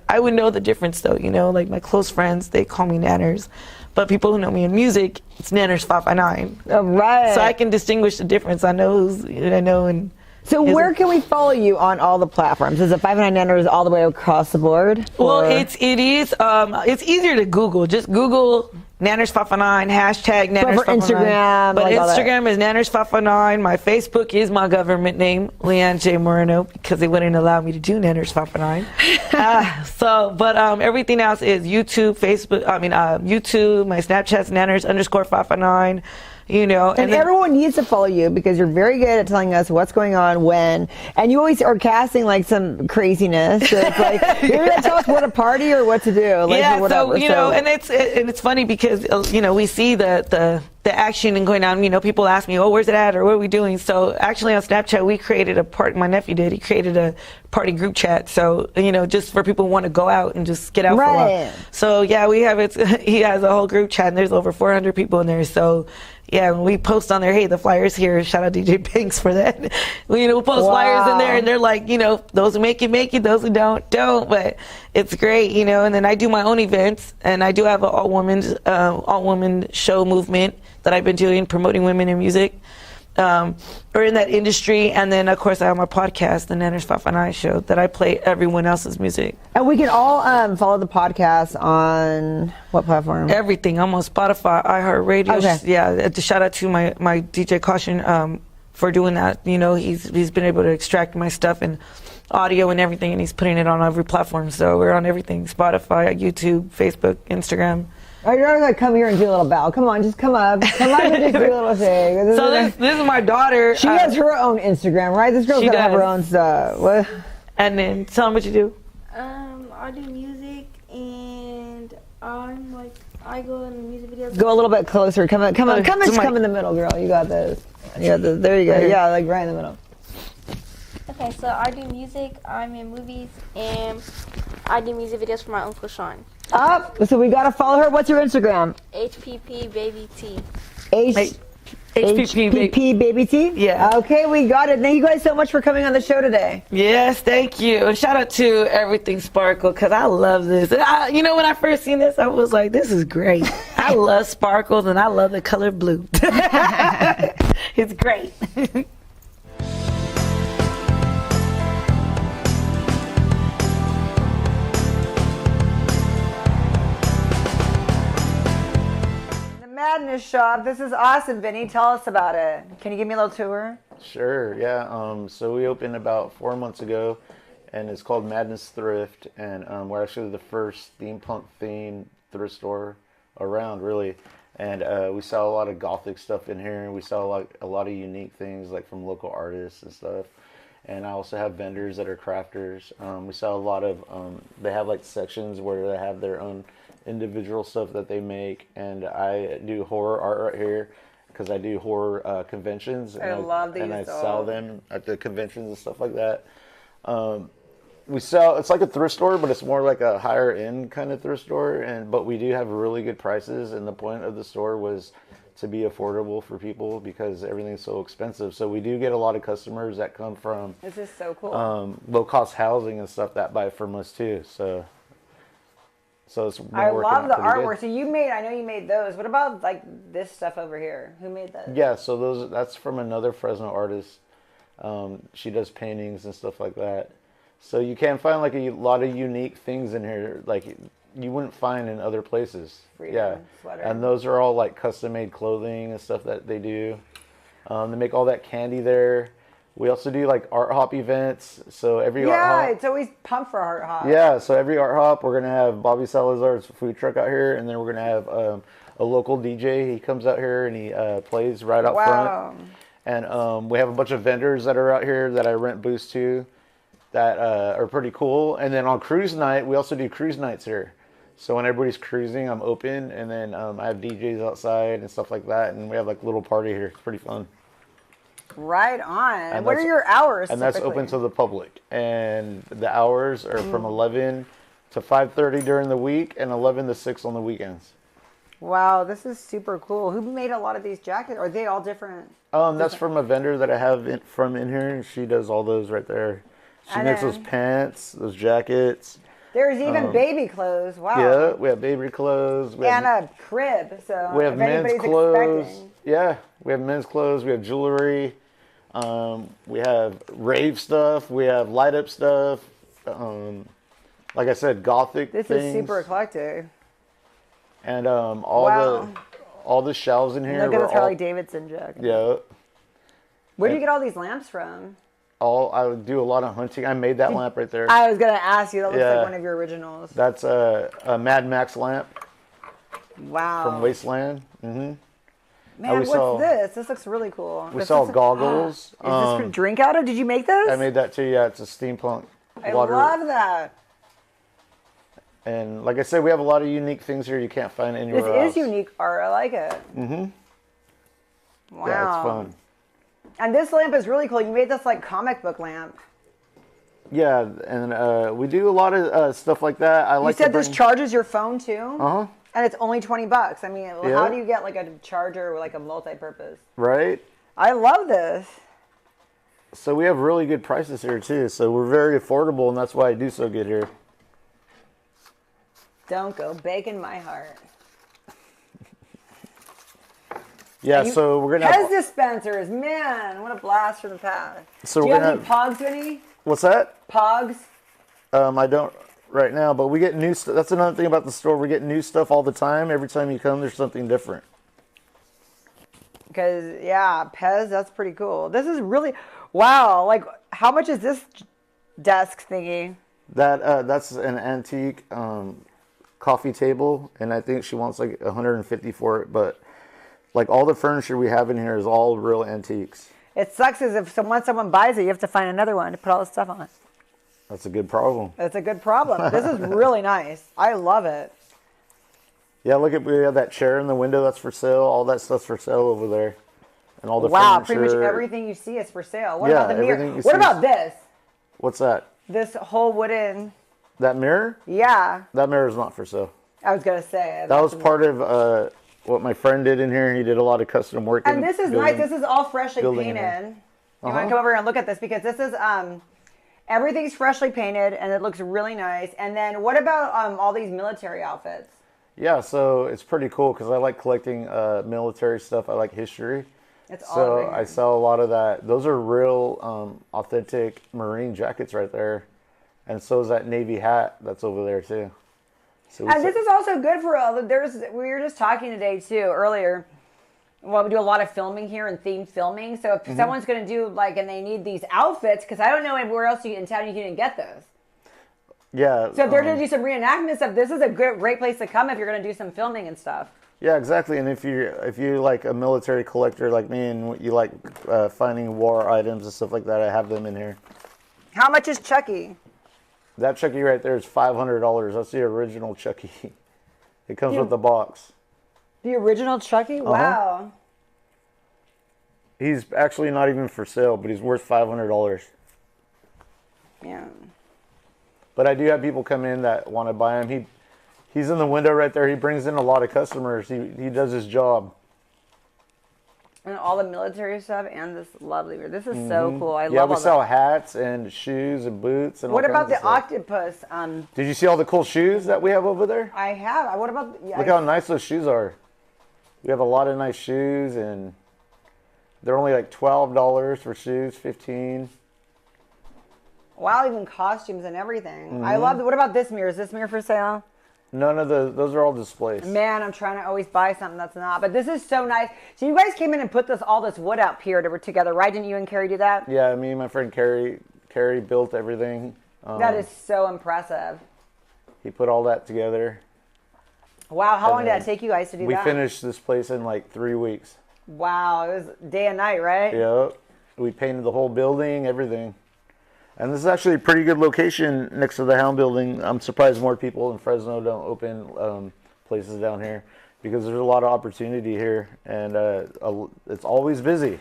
I would know the difference, though, my close friends, they call me Nanners. But people who know me in music, it's Nanners559. All right. So I can distinguish the difference. I know and... So where can we follow you on all the platforms? Is it 559 Nanners all the way across the board? Well, it is. It's easier to Google. Just Google Nanners559, hashtag Nanners559. for Instagram, But like all that. Instagram is Nanners559. My Facebook is my government name, Leanne J. Moreno, because they wouldn't allow me to do Nanners559. But everything else is YouTube, Facebook, YouTube, my Snapchat's Nanners_559. You know, and then, everyone needs to follow you because you're very good at telling us what's going on, when, and you always are casting like some craziness. So it's like you're gonna tell us what to party or what to do. Like, yeah, or whatever. so you know, and it's funny because you know we see the action and going on. You know, people ask me, "Oh, where's it at?" or "What are we doing?" So actually on Snapchat, we created a party. My nephew did. He created a party group chat. So you know, just for people who want to go out and just get out for a while. So yeah, we have it. He has a whole group chat, and there's over 400 people in there. So. Yeah, when we post on there, hey, the flyer's here. Shout out DJ Banks for that. We'll post flyers in there, and they're like, you know, those who make it, those who don't. But it's great, you know. And then I do my own events, and I do have an all-woman show movement that I've been doing, promoting women in music, or in that industry. And then, of course, I have my podcast, the Nanners559 Show, that I play everyone else's music. And we can all follow the podcast on what platform? Everything. I'm on Spotify, iHeartRadio. Okay. Yeah, shout out to my DJ Caution for doing that. You know, he's been able to extract my stuff and audio and everything, and he's putting it on every platform. So we're on everything: Spotify, YouTube, Facebook, Instagram. Oh, you're not gonna come here and do a little bow. Come on, just come up. Come up and just do a little thing. So this is my daughter. She has her own Instagram, right? This girl's gonna have her own stuff. What? And then tell them what you do. I do music, and I go in music videos. Go a little bit closer. Come in the middle, girl. You got this. Yeah, there you go. Yeah, like right in the middle. Okay, so I do music, I'm in movies, and I do music videos for my Uncle Sean. So we gotta follow her. What's your Instagram? HPP Baby T. HPP Baby T? Yeah. Okay, we got it. Thank you guys so much for coming on the show today. Yes, thank you. And shout out to Everything Sparkle, because I love this. You know, when I first seen this, I was like, this is great. I love sparkles, and I love the color blue. It's great. Madness Shop. This is awesome, Vinny. Tell us about it. Can you give me a little tour? Sure, yeah. So we opened about 4 months ago, and it's called Madness Thrift, and we're actually the first steampunk themed thrift store around, really. And we sell a lot of gothic stuff in here, and we sell a lot of unique things, like from local artists and stuff. And I also have vendors that are crafters. We sell a lot of, they have like sections where they have their own individual stuff that they make, and I do horror art right here because I do horror conventions. I love these. And I sell them at the conventions and stuff like that. We sell, it's like a thrift store, but it's more like a higher end kind of thrift store. But we do have really good prices, and the point of the store was to be affordable for people because everything's so expensive. So we do get a lot of customers that come from this is so cool. low cost housing and stuff that buy from us too. So it's been I working love the out pretty artwork. good. So I know you made those. What about like this stuff over here? Who made that? Yeah, so that's from another Fresno artist. She does paintings and stuff like that. So you can find like a lot of unique things in here, like you wouldn't find in other places. Freedom sweater. And those are all like custom made clothing and stuff that they do. They make all that candy there. We also do like art hop events. So every art hop, it's always pumped for art hop. yeah, so every art hop, we're gonna have Bobby Salazar's food truck out here, and then we're gonna have a local DJ. He comes out here and he plays right out front. And we have a bunch of vendors that are out here that I rent booths to, that are pretty cool. And then on cruise night, we also do cruise nights here. So when everybody's cruising, I'm open, and then I have DJs outside and stuff like that, and we have like a little party here. It's pretty fun. Right on. And what are your hours? And that's open to the public. And the hours are from 11 to 5:30 during the week and 11 to 6 on the weekends. Wow, this is super cool. Who made a lot of these jackets? Are they all different? That's from a vendor that I have from in here, and she does all those right there. She makes those pants, those jackets. There's even baby clothes. Wow. Yeah, we have baby clothes. And a crib. So we have if men's anybody's clothes. expecting. Yeah, we have men's clothes. We have jewelry. We have rave stuff. We have light up stuff. Like I said, gothic This things. is super eclectic. And Wow. all the shelves in here Look at were this Harley Davidson jug. yeah. Where do you get all these lamps from? I would do a lot of hunting. I made that lamp right there. I was gonna ask you. That looks Yeah. like one of your originals. That's a Mad Max lamp Wow. from Wasteland. Mm-hmm. Man, we what's sell- this? This looks really cool. We This sell is- goggles. Is this for drink out of? Did you make this? I made that too. Yeah, it's a steampunk I water. love that. And like I said, we have a lot of unique things here you can't find anywhere This else. is unique art. I like it. Mm-hmm. Wow. Yeah, it's fun. And this lamp is really cool. You made this like comic book lamp. Yeah, and we do a lot of stuff like that. I You like said to bring... this charges your phone too? Uh-huh. And it's only $20. I mean, how Yeah. do you get like a charger or like a multi-purpose? Right? I love this. So we have really good prices here too. So we're very affordable, and that's why I do so good here. Don't go baking my heart. Yeah, You- so we're gonna Pez have... dispensers, man, what a blast from the past. So do you we're have any gonna Pogs, Vinny? What's that? Pogs? I don't right now, but we get new stuff. That's another thing about the store. We get new stuff all the time. Every time you come, there's something different. Because, yeah, Pez, that's pretty cool. This is really, wow, like, how much is this desk thingy? That's an antique coffee table, and I think she wants like 150 for it. But like all the furniture we have in here is all real antiques. It sucks as if once someone buys it, you have to find another one to put all the stuff on. That's a good problem. That's a good problem. This is really nice. I love it. Yeah, look at we have that chair in the window that's for sale. All that stuff's for sale over there, and all the Wow, furniture. pretty much everything you see is for sale. What Yeah, about the mirror? everything you What see about is- this? What's that? This whole wooden, That mirror? yeah, That mirror is not for sale. I was going to say. That was part of what my friend did in here. He did a lot of custom work. And in this is building. nice. This is all freshly building in painted. here. You want to come over here and look at this because this is everything's freshly painted and it looks really nice. And then what about all these military outfits? Yeah, so it's pretty cool because I like collecting military stuff. I like history. It's all So right I here. sell a lot of that. Those are real authentic Marine jackets right there. And so is that Navy hat that's over there too. So And this is also good for we were just talking today too earlier. Well, we do a lot of filming here and themed filming. So if Mm-hmm. someone's going to do and they need these outfits, because I don't know anywhere else in town you can get those. yeah. So if they're going to do some reenactment stuff, this is a great place to come if you're going to do some filming and stuff. Yeah, exactly. And if you like a military collector like me and you like finding war items and stuff like that, I have them in here. How much is Chucky? That Chucky right there is $500. That's the original Chucky. It comes with the box. The original Chucky? Uh-huh. Wow. He's actually not even for sale, but he's worth $500. Yeah. But I do have people come in that want to buy him. He's in the window right there. He brings in a lot of customers. He does his job. And all the military stuff and this lovely. This is so cool. I Yeah, love we all sell that. hats and shoes and boots and What all about kinds the of stuff. octopus? Did you see all the cool shoes that we have over there? I have. What about? Yeah, Look how nice those shoes are. We have a lot of nice shoes, and they're only like $12 for shoes, $15. wow, even costumes and everything. Mm-hmm. I love. What about this mirror? Is this mirror for sale? None of those are all displays. Man, I'm trying to always buy something that's not. But this is so nice. So you guys came in and put all this wood up here together, right? Didn't you and Carrie do that? Yeah, me and my friend Carrie built everything. That is so impressive. He put all that together. Wow, how And long did then that take you guys to do We that? finished this place in like 3 weeks. Wow, it was day and night, right? Yep. We painted the whole building, everything. And this is actually a pretty good location next to the Hound Building. I'm surprised more people in Fresno don't open places down here because there's a lot of opportunity here, and it's always busy.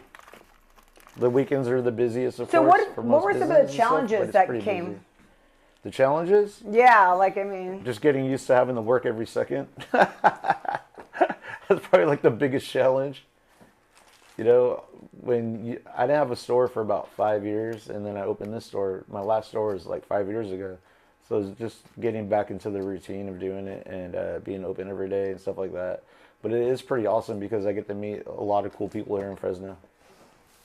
The weekends are the busiest, of So course. for what most were some of the businesses and stuff, challenges but it's that pretty came? busy. The challenges? Yeah, like I mean, Just getting used to having to work every second. That's probably like the biggest challenge. You know, I didn't have a store for about 5 years, and then I opened this store. My last store was like 5 years ago. So it's just getting back into the routine of doing it and being open every day and stuff like that. But it is pretty awesome because I get to meet a lot of cool people here in Fresno.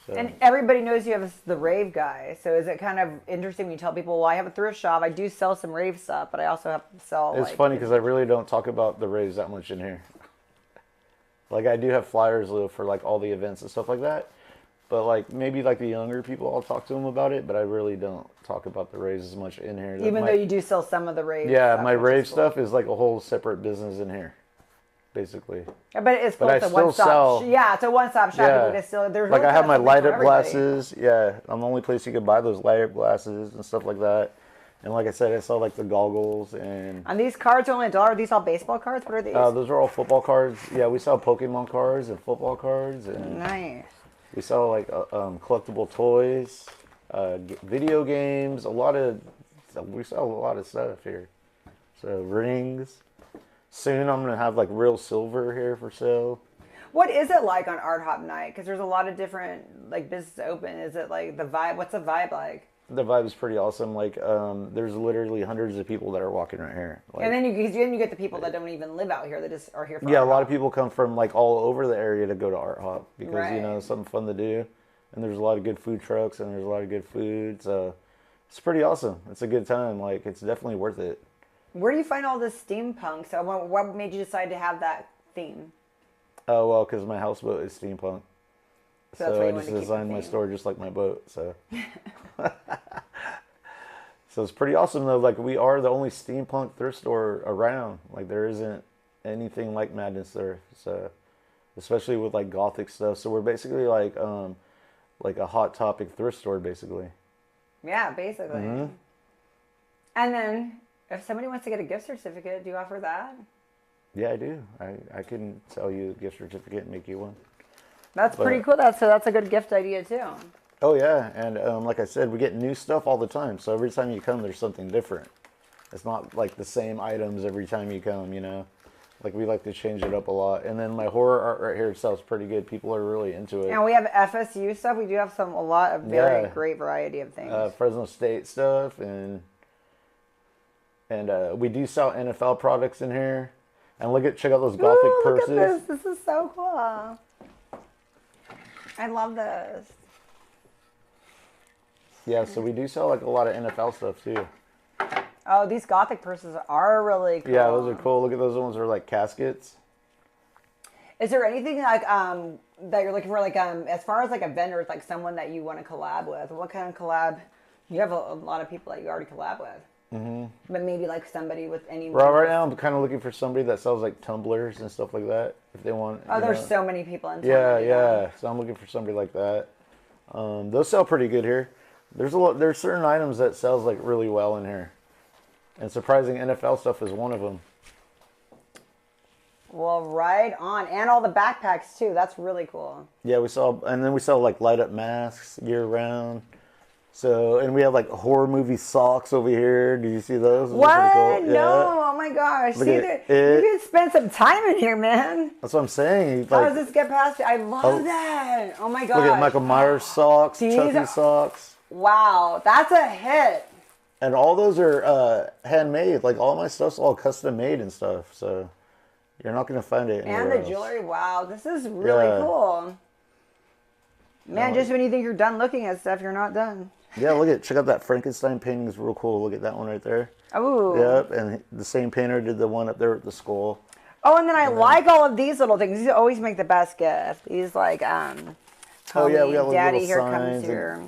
So. And everybody knows you have the rave guy. So is it kind of interesting when you tell people, well, I have a thrift shop. I do sell some rave stuff, but I also have to sell. It's funny because I really don't talk about the raves that much in here. Like I do have flyers though for like all the events and stuff like that. But like maybe like the younger people, I'll talk to them about it. But I really don't talk about the raves as much in here. Even though you do sell some of the rave. Yeah, stuff, my which rave is cool. stuff is like a whole separate business in here, basically. Yeah, but it's close I to still one stop. sell- Yeah, it's a one-stop shop. Yeah. You can still, there's Like really I have kind my of light something up for everybody. glasses. Yeah, I'm the only place you can buy those light up glasses and stuff like that. And like I said, I sell like the goggles and And these cards are only $1. Are these all baseball cards? What are these? those are all football cards. Yeah, we sell Pokemon cards and football cards, and Nice. we sell like collectible toys, video games. We sell a lot of stuff here. So rings. Soon I'm gonna have like real silver here for sale. What is it like on Art Hop Night? Because there's a lot of different like businesses open. Is it like the vibe? What's the vibe like? The vibe is pretty awesome. Like, there's literally hundreds of people that are walking right here. Like, And then you get the people that don't even live out here that just are here for yeah, a Art lot Hop. of people come from like all over the area to go to Art Hop because Right. you know it's something fun to do, and there's a lot of good food trucks and there's a lot of good food. So it's pretty awesome. It's a good time. Like, it's definitely worth it. Where do you find all this steampunk? So what made you decide to have that theme? Oh well, because my houseboat is steampunk. So that's why So you I wanted just to keep the designed my theme. store just like my boat. So. So it's pretty awesome though. Like we are the only steampunk thrift store around. Like there isn't anything like Madness Thrift. So especially with like gothic stuff. So we're basically like a hot topic thrift store basically. Yeah, basically. Mm-hmm. And then if somebody wants to get a gift certificate, do you offer that? Yeah, I do. I can sell you a gift certificate and make you one. That's pretty cool. That's a good gift idea too. Oh yeah, and like I said, we get new stuff all the time. So every time you come, there's something different. It's not like the same items every time you come, you know. Like we like to change it up a lot. And then my horror art right here sells pretty good. People are really into it. And we have FSU stuff. We do have a lot of very great variety of things. Fresno State stuff, and we do sell NFL products in here. And check out those gothic Ooh, purses. Look at this. This is so cool. I love this. Yeah, so we do sell like a lot of NFL stuff too. Oh, these gothic purses are really cool. Yeah, those are cool. Look at those ones that are like caskets. Is there anything like that you're looking for, like as far as like a vendor, like someone that you want to collab with? What kind of collab? You have a lot of people that you already collab with. Mm-hmm. But maybe like somebody with any. Right now, I'm kind of looking for somebody that sells like tumblers and stuff like that. If they want. Oh, there's so many people in town. Yeah. So I'm looking for somebody like that. Those sell pretty good here. There's certain items that sells like really well in here, and surprising NFL stuff is one of them. Well, right on, and all the backpacks too. That's really cool. Yeah, we sell like light up masks year round. So, and we have like horror movie socks over here. Did you see those? Those are What? pretty cool. No! Yeah. Oh my gosh! Look See, at you can spend some time in here, man. That's what I'm saying. How Like, does this get past it? I love that. Oh my gosh! look at Michael Myers socks, These Chucky are- socks. Wow, that's a hit. And all those are handmade. Like all my stuff's all custom made and stuff. So you're not gonna find it And anywhere the else. jewelry. Wow, this is really Yeah. cool. Man, No. just when you think you're done looking at stuff, you're not done. Yeah, check out that Frankenstein painting. It's real cool. Look at that one right there. Oh. Yep, and the same painter did the one up there with the skull. Oh, and then I like all of these little things. These always make the best gift. These like Oh yeah, we homie, got like Daddy little here signs. comes and here.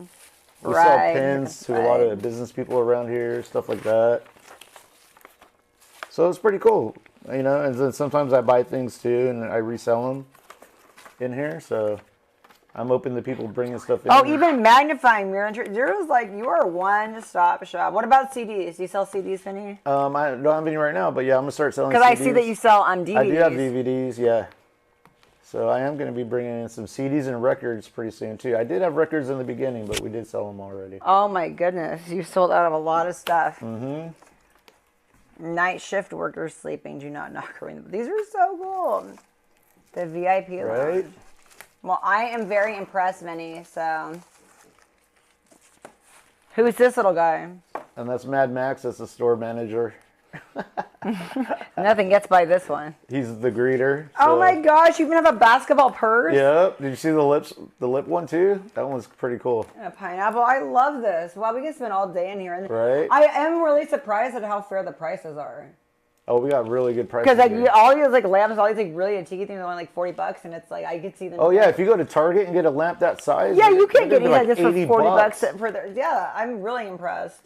we Right, sell here pins comes to a lot Bride. of business people around here, stuff like that. So it's pretty cool, you know. And then sometimes I buy things too, and I resell them in here. So I'm open to people bringing stuff in. Oh, even magnifying mirror. There's like, you are a one-stop shop. What about CDs? Do you sell CDs, Vinny? I don't have any right now, but yeah, I'm gonna start selling. Because I CDs. see that you sell on DVDs. I do have DVDs, yeah. So I am going to be bringing in some CDs and records pretty soon too. I did have records in the beginning, but we did sell them already. Oh my goodness, you sold out of a lot of stuff. Mm-hmm. Night shift workers sleeping. Do not knock around. These are so cool. The VIP Right? lounge. Well, I am very impressed, Vinny. So, who is this little guy? And that's Mad Max. That's the store manager. Nothing gets by this one. He's the greeter. Oh so- my gosh, you even have a basketball purse? Yep. Did you see the lip one too? That one was pretty cool. A pineapple. I love this. Wow, we can spend all day in here. And Right. I am really surprised at how fair the prices are. Oh, we got really good prices. Because like here. all these like lamps, all these like really antique things are only like $40, and it's like I could see them. Oh yeah, if you go to Target and get a lamp that size. Yeah, you can't they're get gonna any be like this for $80 $40 for the. Yeah, I'm really impressed.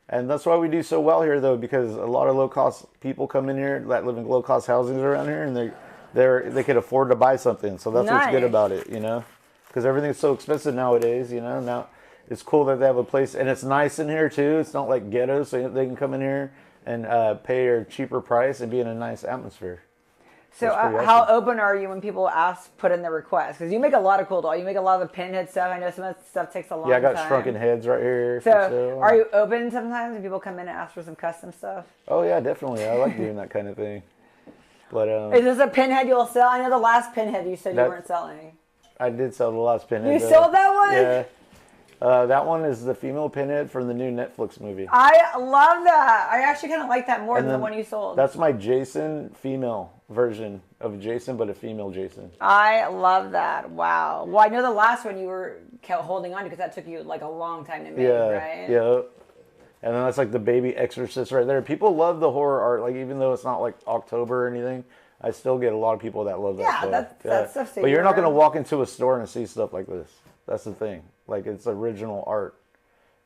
And that's why we do so well here, though, because a lot of low-cost people come in here that live in low-cost housings around here, and they can afford to buy something. So that's what's good Nice. about it, you know, because everything's so expensive nowadays. You know, now it's cool that they have a place, and it's nice in here too. It's not like ghetto, so they can come in here and pay a cheaper price and be in a nice atmosphere. So That's pretty how awesome. open are you when people put in their requests? Because you make a lot of cool dolls. You make a lot of the pinhead stuff. I know some of that stuff takes a long time. Yeah, I got shrunken heads right here. for So sale. are you open sometimes when people come in and ask for some custom stuff? Oh yeah, definitely. I like doing that kind of thing. But Is this a pinhead you'll sell? I know the last pinhead you said you That- weren't selling. I did sell the last pinhead. You though. sold that one? Yeah. That one is the female pinhead from the new Netflix movie. I love that. I actually kind of like that more And than the then one you sold. That's my Jason female version of Jason, but a female Jason. I love that. Wow. Well, I know the last one you were holding on to because that took you like a long time to make, Yeah, right? yeah. And then that's like the baby exorcist right there. People love the horror art, like even though it's not like October or anything. I still get a lot of people that love that Yeah, stuff. that stuff's But you're not everywhere. going to walk into a store and see stuff like this. That's the thing. Like it's original art,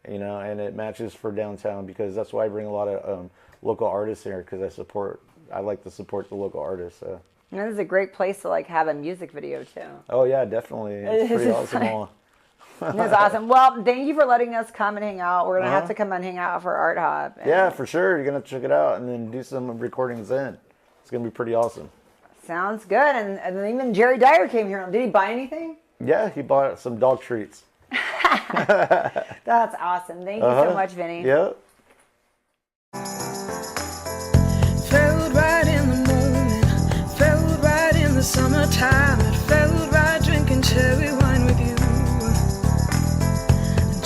you know, and it matches for downtown because that's why I bring a lot of local artists here because I like to support the local artists. So. And this is a great place to like have a music video too. Oh yeah, definitely. It's pretty awesome. That's awesome. Well, thank you for letting us come and hang out. We're gonna have to come and hang out for Art Hop. And Yeah, for sure. You're gonna check it out and then do some recordings then. It's gonna be pretty awesome. Sounds good. And then even Jerry Dyer came here. Did he buy anything? Yeah, he bought some dog treats. That's awesome. Thank you so much, Vinny. Yep. Felt right in the morning, felt right in the summertime. It felt right drinking cherry wine with you.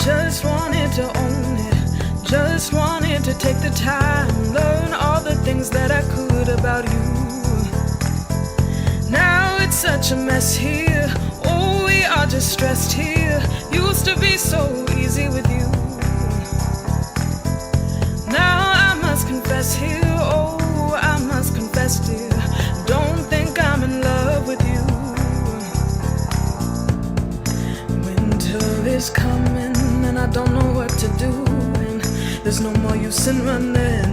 Just wanted to own it, just wanted to take the time, learn all the things that I could about you. Now it's such a mess here, oh we are just stressed here. Used to be so easy with you. Now I must confess here, oh I must confess dear, don't think I'm in love with you. Winter is coming and I don't know what to do, and there's no more use in running.